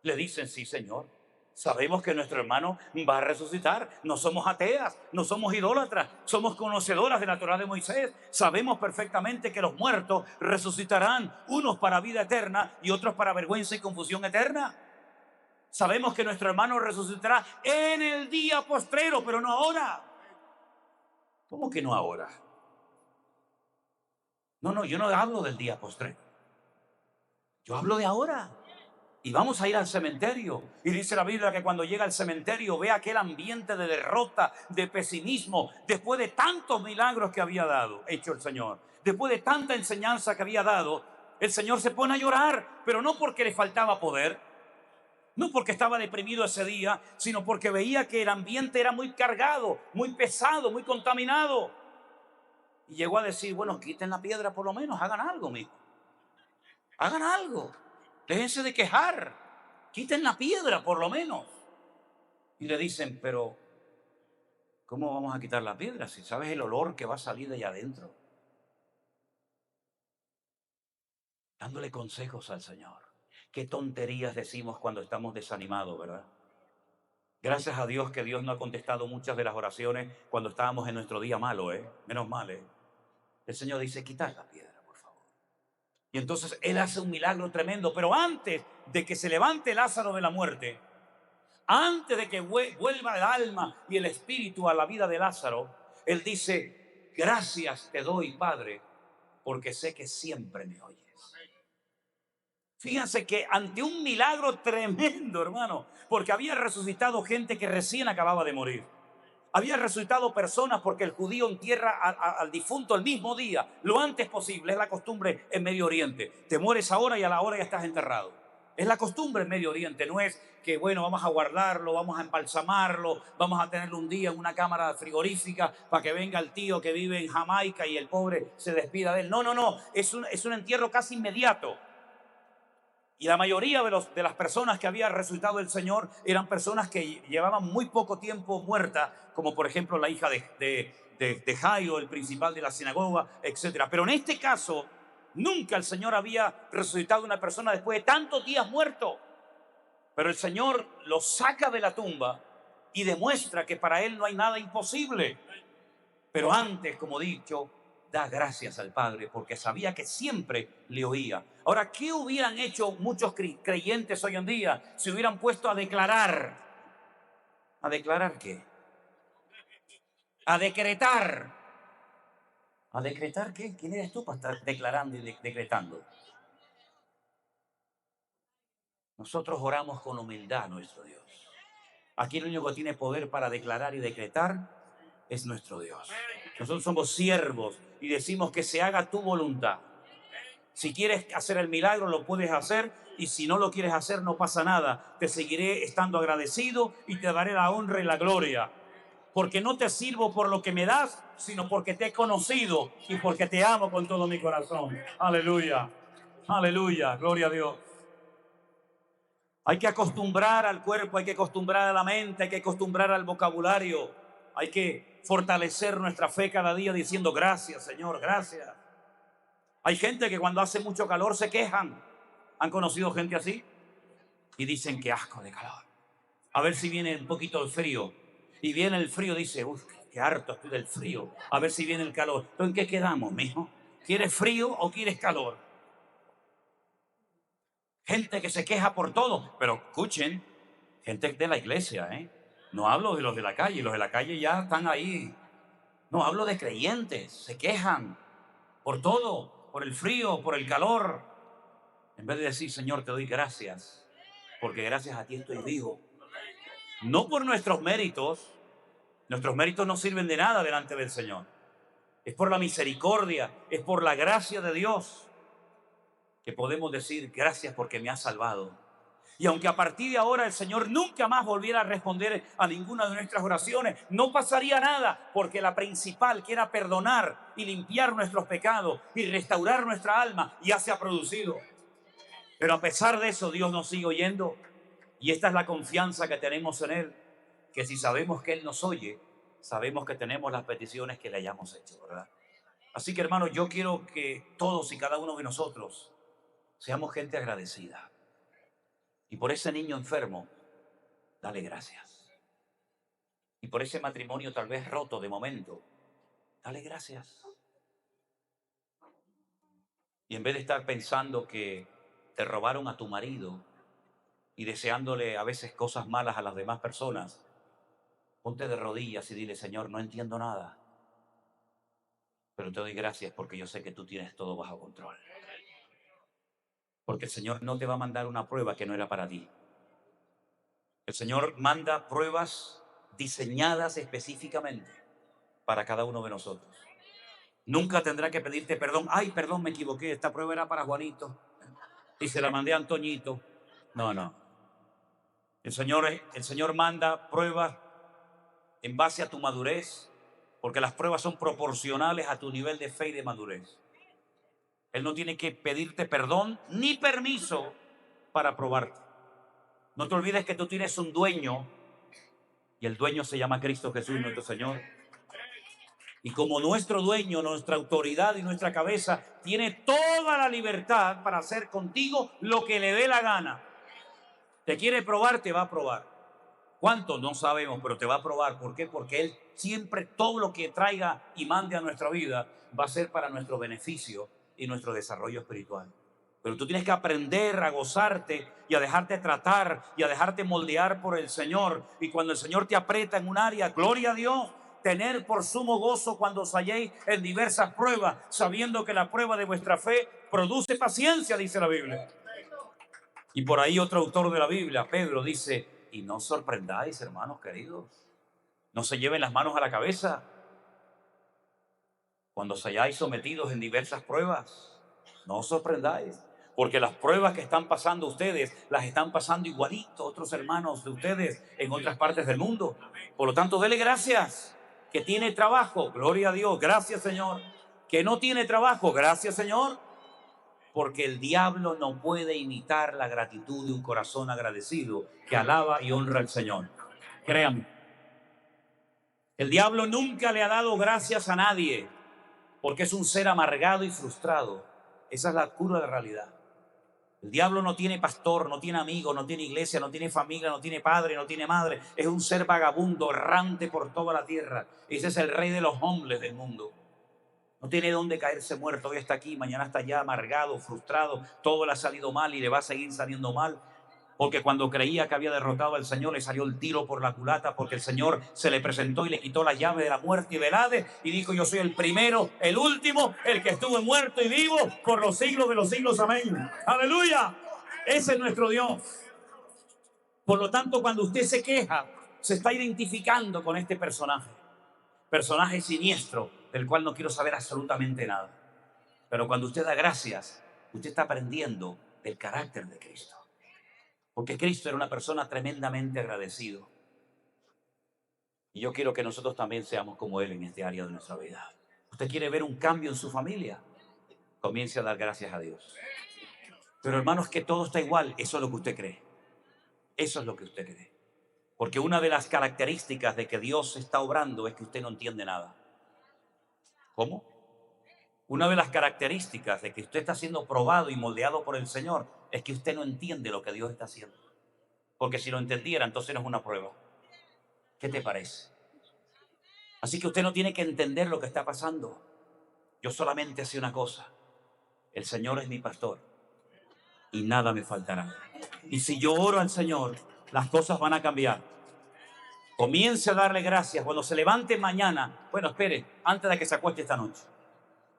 le dicen: sí, Señor, sabemos que nuestro hermano va a resucitar. No somos ateas, no somos idólatras, somos conocedoras de la Torá de Moisés. Sabemos perfectamente que los muertos resucitarán, unos para vida eterna y otros para vergüenza y confusión eterna. Sabemos que nuestro hermano resucitará en el día postrero, pero no ahora. ¿Cómo que no ahora? No, yo no hablo del día postrero. Yo hablo de ahora. Y vamos a ir al cementerio. Y dice la Biblia que cuando llega al cementerio ve aquel ambiente de derrota, de pesimismo, después de tantos milagros que había hecho el Señor, después de tanta enseñanza que había dado, el Señor se pone a llorar, pero no porque le faltaba poder, no porque estaba deprimido ese día, sino porque veía que el ambiente era muy cargado, muy pesado, muy contaminado. Y llegó a decir, bueno, quiten la piedra por lo menos, hagan algo, mijo. Hagan algo. Déjense de quejar. Quiten la piedra por lo menos. Y le dicen, pero ¿cómo vamos a quitar la piedra si sabes el olor que va a salir de allá adentro? Dándole consejos al Señor. Qué tonterías decimos cuando estamos desanimados, ¿verdad? Gracias a Dios que Dios no ha contestado muchas de las oraciones cuando estábamos en nuestro día malo, ¿eh? Menos mal, ¿eh? El Señor dice, quitad la piedra, por favor. Y entonces Él hace un milagro tremendo, pero antes de que se levante Lázaro de la muerte, antes de que vuelva el alma y el espíritu a la vida de Lázaro, Él dice, gracias te doy, Padre, porque sé que siempre me oyes. Fíjense que ante un milagro tremendo, hermano, porque había resucitado gente que recién acababa de morir. Había resucitado personas porque el judío entierra al difunto el mismo día, lo antes posible. Es la costumbre en Medio Oriente. Te mueres ahora y a la hora ya estás enterrado. Es la costumbre en Medio Oriente. No es que, bueno, vamos a guardarlo, vamos a embalsamarlo, vamos a tenerlo un día en una cámara frigorífica para que venga el tío que vive en Jamaica y el pobre se despida de él. No. Es un entierro casi inmediato. Y la mayoría de las personas que había resucitado el Señor eran personas que llevaban muy poco tiempo muertas, como por ejemplo la hija de Jairo, el principal de la sinagoga, etc. Pero en este caso, nunca el Señor había resucitado a una persona después de tantos días muerto. Pero el Señor lo saca de la tumba y demuestra que para Él no hay nada imposible. Pero antes, como he dicho, da gracias al Padre porque sabía que siempre le oía. Ahora, ¿qué hubieran hecho muchos creyentes hoy en día si hubieran puesto a declarar? ¿A declarar qué? A decretar. ¿A decretar qué? ¿Quién eres tú para estar declarando y decretando? Nosotros oramos con humildad a nuestro Dios. Aquí el único que tiene poder para declarar y decretar es nuestro Dios. Nosotros somos siervos y decimos que se haga tu voluntad. Si quieres hacer el milagro, lo puedes hacer. Y si no lo quieres hacer, no pasa nada. Te seguiré estando agradecido y te daré la honra y la gloria. Porque no te sirvo por lo que me das, sino porque te he conocido y porque te amo con todo mi corazón. Aleluya. Aleluya. Gloria a Dios. Hay que acostumbrar al cuerpo, hay que acostumbrar a la mente, hay que acostumbrar al vocabulario. Hay que fortalecer nuestra fe cada día diciendo gracias, Señor, gracias. Hay gente que cuando hace mucho calor se quejan. ¿Han conocido gente así? Y dicen que asco de calor. A ver si viene un poquito el frío. Y viene el frío, dice, uff, qué harto estoy del frío. A ver si viene el calor. ¿Entonces en qué quedamos, mijo? ¿Quieres frío o quieres calor? Gente que se queja por todo. Pero escuchen, gente de la iglesia, ¿eh? No hablo de los de la calle. Los de la calle ya están ahí. No, hablo de creyentes. Se quejan por todo. Por el frío, por el calor. En vez de decir, Señor, te doy gracias, porque gracias a ti estoy vivo. No por nuestros méritos no sirven de nada delante del Señor. Es por la misericordia, es por la gracia de Dios que podemos decir gracias porque me has salvado. Y aunque a partir de ahora el Señor nunca más volviera a responder a ninguna de nuestras oraciones, no pasaría nada, porque la principal, que era perdonar y limpiar nuestros pecados y restaurar nuestra alma, ya se ha producido. Pero a pesar de eso, Dios nos sigue oyendo. Y esta es la confianza que tenemos en Él, que si sabemos que Él nos oye, sabemos que tenemos las peticiones que le hayamos hecho, ¿verdad? Así que, hermanos, yo quiero que todos y cada uno de nosotros seamos gente agradecida. Y por ese niño enfermo, dale gracias. Y por ese matrimonio tal vez roto de momento, dale gracias. Y en vez de estar pensando que te robaron a tu marido, y deseándole a veces cosas malas a las demás personas, ponte de rodillas y dile: Señor, no entiendo nada, pero te doy gracias porque yo sé que tú tienes todo bajo control. Porque el Señor no te va a mandar una prueba que no era para ti. El Señor manda pruebas diseñadas específicamente para cada uno de nosotros. Nunca tendrá que pedirte perdón. Ay, perdón, me equivoqué, esta prueba era para Juanito y se la mandé a Antoñito. No, no. El Señor manda pruebas en base a tu madurez, porque las pruebas son proporcionales a tu nivel de fe y de madurez. Él no tiene que pedirte perdón ni permiso para probarte. No te olvides que tú tienes un dueño y el dueño se llama Cristo Jesús, nuestro Señor. Y como nuestro dueño, nuestra autoridad y nuestra cabeza tiene toda la libertad para hacer contigo lo que le dé la gana. Te quiere probar, te va a probar. ¿Cuánto? No sabemos, pero te va a probar. ¿Por qué? Porque Él siempre, todo lo que traiga y mande a nuestra vida va a ser para nuestro beneficio y nuestro desarrollo espiritual. Pero tú tienes que aprender a gozarte y a dejarte tratar y a dejarte moldear por el Señor. Y cuando el Señor te aprieta en un área, gloria a Dios, tener por sumo gozo cuando os halléis en diversas pruebas, sabiendo que la prueba de vuestra fe produce paciencia, dice la Biblia. Y por ahí otro autor de la Biblia, Pedro, dice: y no os sorprendáis, hermanos queridos, no se lleven las manos a la cabeza cuando os hayáis sometidos en diversas pruebas. No os sorprendáis, porque las pruebas que están pasando ustedes, las están pasando igualito otros hermanos de ustedes en otras partes del mundo. Por lo tanto, dele gracias. Que tiene trabajo, gloria a Dios, gracias Señor. Que no tiene trabajo, gracias Señor. Porque el diablo no puede imitar la gratitud de un corazón agradecido que alaba y honra al Señor. Créanme, el diablo nunca le ha dado gracias a nadie, porque es un ser amargado y frustrado. Esa es la cruda realidad. El diablo no tiene pastor, no tiene amigo, no tiene iglesia, no tiene familia, no tiene padre, no tiene madre. Es un ser vagabundo, errante por toda la tierra. Ese es el rey de los hombres del mundo. No tiene dónde caerse muerto. Hoy está aquí, mañana está allá, amargado, frustrado. Todo le ha salido mal y le va a seguir saliendo mal. Porque cuando creía que había derrotado al Señor, le salió el tiro por la culata, porque el Señor se le presentó y le quitó la llave de la muerte y del Hades, y dijo: yo soy el primero, el último, el que estuvo muerto y vivo por los siglos de los siglos. Amén. Aleluya. Ese es nuestro Dios. Por lo tanto, cuando usted se queja, se está identificando con este personaje siniestro, del cual no quiero saber absolutamente nada. Pero cuando usted da gracias, usted está aprendiendo del carácter de Cristo. Porque Cristo era una persona tremendamente agradecido. Y yo quiero que nosotros también seamos como Él en este área de nuestra vida. ¿Usted quiere ver un cambio en su familia? Comience a dar gracias a Dios. Pero hermanos, que todo está igual, eso es lo que usted cree. Eso es lo que usted cree. Porque una de las características de que Dios está obrando es que usted no entiende nada. ¿Cómo? Una de las características de que usted está siendo probado y moldeado por el Señor es que usted no entiende lo que Dios está haciendo. Porque si lo entendiera, entonces no es una prueba. ¿Qué te parece? Así que usted no tiene que entender lo que está pasando. Yo solamente sé una cosa: el Señor es mi pastor y nada me faltará. Y si yo oro al Señor, las cosas van a cambiar. Comience a darle gracias. Cuando se levante mañana, bueno, espere, antes de que se acueste esta noche.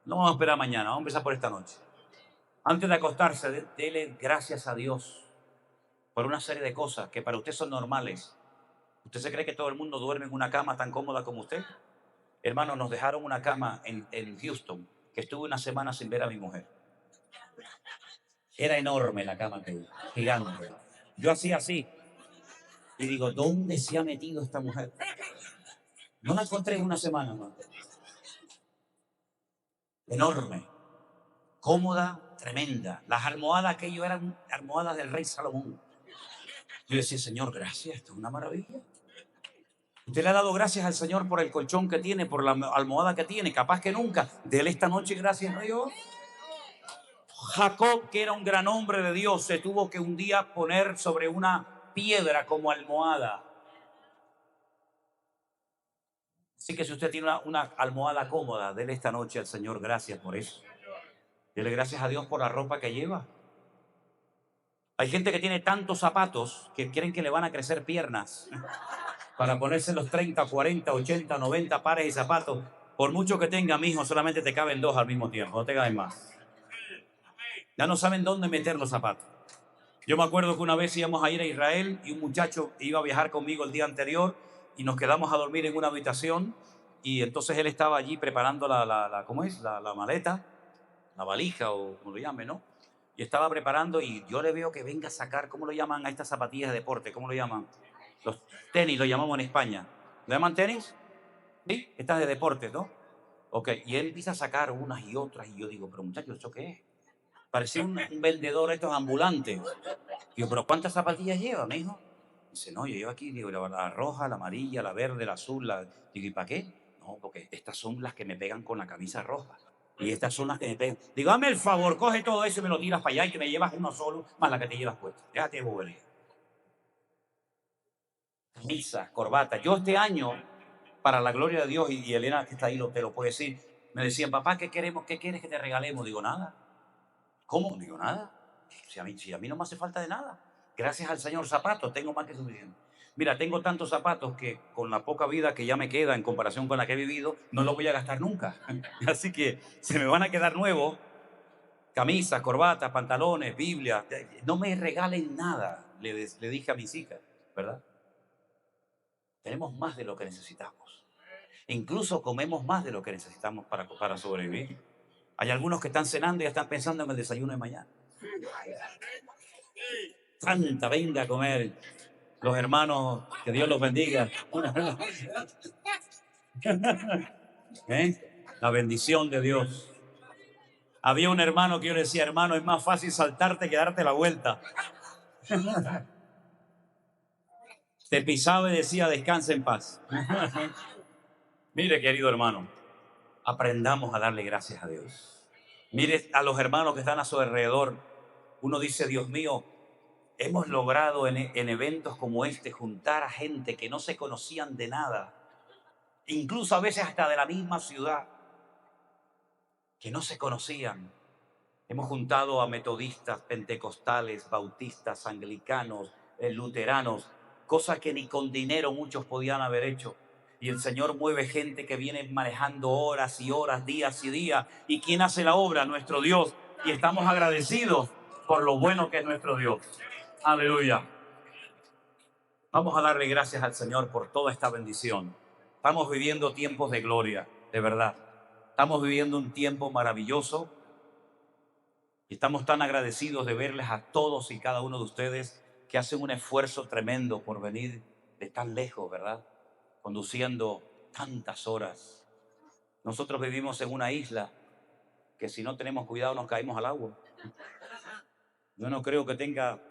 No vamos a esperar mañana, vamos a empezar por esta noche. Antes de acostarse, dele gracias a Dios por una serie de cosas que para usted son normales. ¿Usted se cree que todo el mundo duerme en una cama tan cómoda como usted? Hermano, nos dejaron una cama en Houston, que estuve una semana sin ver a mi mujer. Era enorme la cama, que gigante. Yo hacía así y digo: ¿dónde se ha metido esta mujer? No la encontré en una semana, hermano. Enorme, cómoda, tremenda. Las almohadas, aquello eran almohadas del rey Salomón. Yo decía: Señor, gracias, esto es una maravilla. Usted le ha dado gracias al Señor por el colchón que tiene, por la almohada que tiene. Capaz que nunca. Dele esta noche gracias a Dios. Jacob, que era un gran hombre de Dios, se tuvo que un día poner sobre una piedra como almohada. Así que si usted tiene una almohada cómoda, dele esta noche al Señor gracias por eso. Dele gracias a Dios por la ropa que lleva. Hay gente que tiene tantos zapatos que creen que le van a crecer piernas para ponerse los 30, 40, 80, 90 pares de zapatos. Por mucho que tenga, mijo, solamente te caben 2 al mismo tiempo, no te caben más. Ya no saben dónde meter los zapatos. Yo me acuerdo que una vez íbamos a ir a Israel y un muchacho iba a viajar conmigo el día anterior y nos quedamos a dormir en una habitación y entonces él estaba allí preparando ¿cómo es? La maleta, la valija o como lo llame, ¿no? Y estaba preparando y yo le veo que venga a sacar, ¿cómo lo llaman a estas zapatillas de deporte? ¿Cómo lo llaman? Los tenis, lo llamamos en España. ¿Lo llaman tenis? Sí, estas de deporte, ¿no? Ok, y él empieza a sacar unas y otras y yo digo, pero muchachos, ¿esto qué es? Parecía un vendedor estos ambulantes. Digo, pero ¿cuántas zapatillas lleva, mijo? Dice, no, yo llevo aquí, digo, la roja, la amarilla, la verde, la azul. Digo, ¿y para qué? No, porque estas son las que me pegan con la camisa roja. Y estas son las que me pegan. Digo, dame el favor, coge todo eso y me lo tiras para allá y que me llevas uno solo, más la que te llevas puesta. Déjate de bobería. Camisa, corbata. Yo este año, para la gloria de Dios, y Elena que está ahí te lo puede decir, me decían, papá, ¿qué queremos? ¿Qué quieres que te regalemos? Digo, nada. ¿Cómo? Digo, nada. Si a mí no me hace falta de nada. Gracias al Señor, zapatos tengo más que suficiente. Mira, tengo tantos zapatos que con la poca vida que ya me queda en comparación con la que he vivido, no los voy a gastar nunca. Así que se me van a quedar nuevos. Camisas, corbatas, pantalones, Biblia. No me regalen nada, le dije a mis hijas, ¿verdad? Tenemos más de lo que necesitamos. Incluso comemos más de lo que necesitamos para sobrevivir. Hay algunos que están cenando y ya están pensando en el desayuno de mañana. Santa, venga a comer. Los hermanos, que Dios los bendiga. ¿Eh? La bendición de Dios. Había un hermano que yo le decía, hermano, es más fácil saltarte que darte la vuelta. Te pisaba y decía, descansa en paz. Mire, querido hermano, aprendamos a darle gracias a Dios. Mire a los hermanos que están a su alrededor. Uno dice, Dios mío, hemos logrado en eventos como este juntar a gente que no se conocían de nada, incluso a veces hasta de la misma ciudad, que no se conocían. Hemos juntado a metodistas, pentecostales, bautistas, anglicanos, luteranos, cosas que ni con dinero muchos podían haber hecho. Y el Señor mueve gente que viene manejando horas y horas, días y días. ¿Y quién hace la obra? Nuestro Dios. Y estamos agradecidos por lo bueno que es nuestro Dios. Aleluya. Vamos a darle gracias al Señor por toda esta bendición. Estamos viviendo tiempos de gloria, de verdad. Estamos viviendo un tiempo maravilloso y estamos tan agradecidos de verles a todos y cada uno de ustedes que hacen un esfuerzo tremendo por venir de tan lejos, ¿verdad? Conduciendo tantas horas. Nosotros vivimos en una isla que si no tenemos cuidado nos caemos al agua. Yo no creo que tenga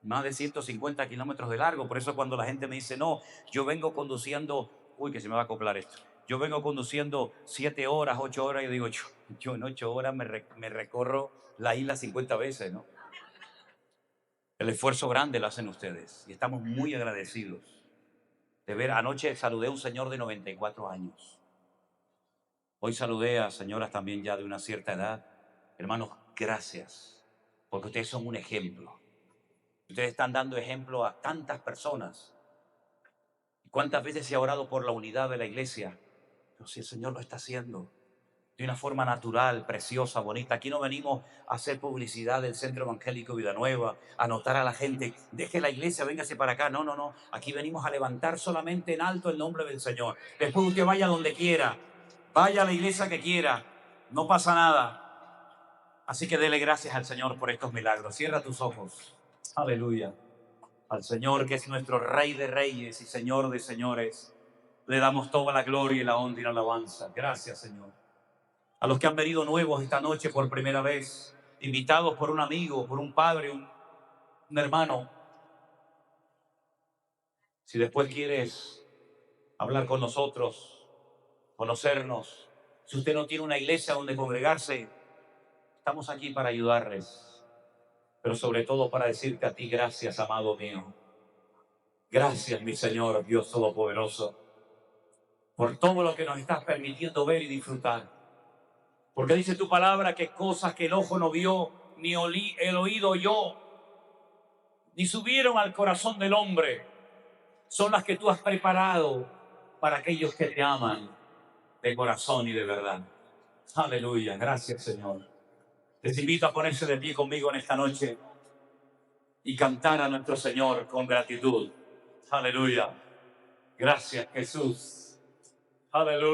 más de 150 kilómetros de largo. Por eso cuando la gente me dice, no, yo vengo conduciendo, uy, que se me va a acoplar esto. Yo vengo conduciendo 7 horas, 8 horas, y digo, yo en 8 horas me recorro la isla 50 veces, ¿no? El esfuerzo grande lo hacen ustedes y estamos muy agradecidos de ver. Anoche saludé a un señor de 94 años. Hoy saludé a señoras también ya de una cierta edad. Hermanos, gracias, porque ustedes son un ejemplo. Ustedes están dando ejemplo a tantas personas. ¿Cuántas veces se ha orado por la unidad de la iglesia? Pero si el Señor lo está haciendo de una forma natural, preciosa, bonita. Aquí no venimos a hacer publicidad del Centro Evangélico Villanueva, a anotar a la gente, deje la iglesia, véngase para acá. No, no, no. Aquí venimos a levantar solamente en alto el nombre del Señor. Después usted vaya donde quiera, vaya a la iglesia que quiera, no pasa nada. Así que dele gracias al Señor por estos milagros. Cierra tus ojos. Aleluya. Al Señor que es nuestro Rey de Reyes y Señor de Señores, le damos toda la gloria y la honra y la alabanza. Gracias, Señor. A los que han venido nuevos esta noche por primera vez, invitados por un amigo, por un padre, un hermano. Si después quieres hablar con nosotros, conocernos, si usted no tiene una iglesia donde congregarse, estamos aquí para ayudarles, pero sobre todo para decirte a ti gracias, amado mío. Gracias, mi Señor, Dios Todopoderoso, por todo lo que nos estás permitiendo ver y disfrutar. Porque dice tu palabra que cosas que el ojo no vio, ni el oído oyó, ni subieron al corazón del hombre. Son las que tú has preparado para aquellos que te aman de corazón y de verdad. Aleluya, gracias Señor. Les invito a ponerse de pie conmigo en esta noche y cantar a nuestro Señor con gratitud. Aleluya. Gracias Jesús. Aleluya.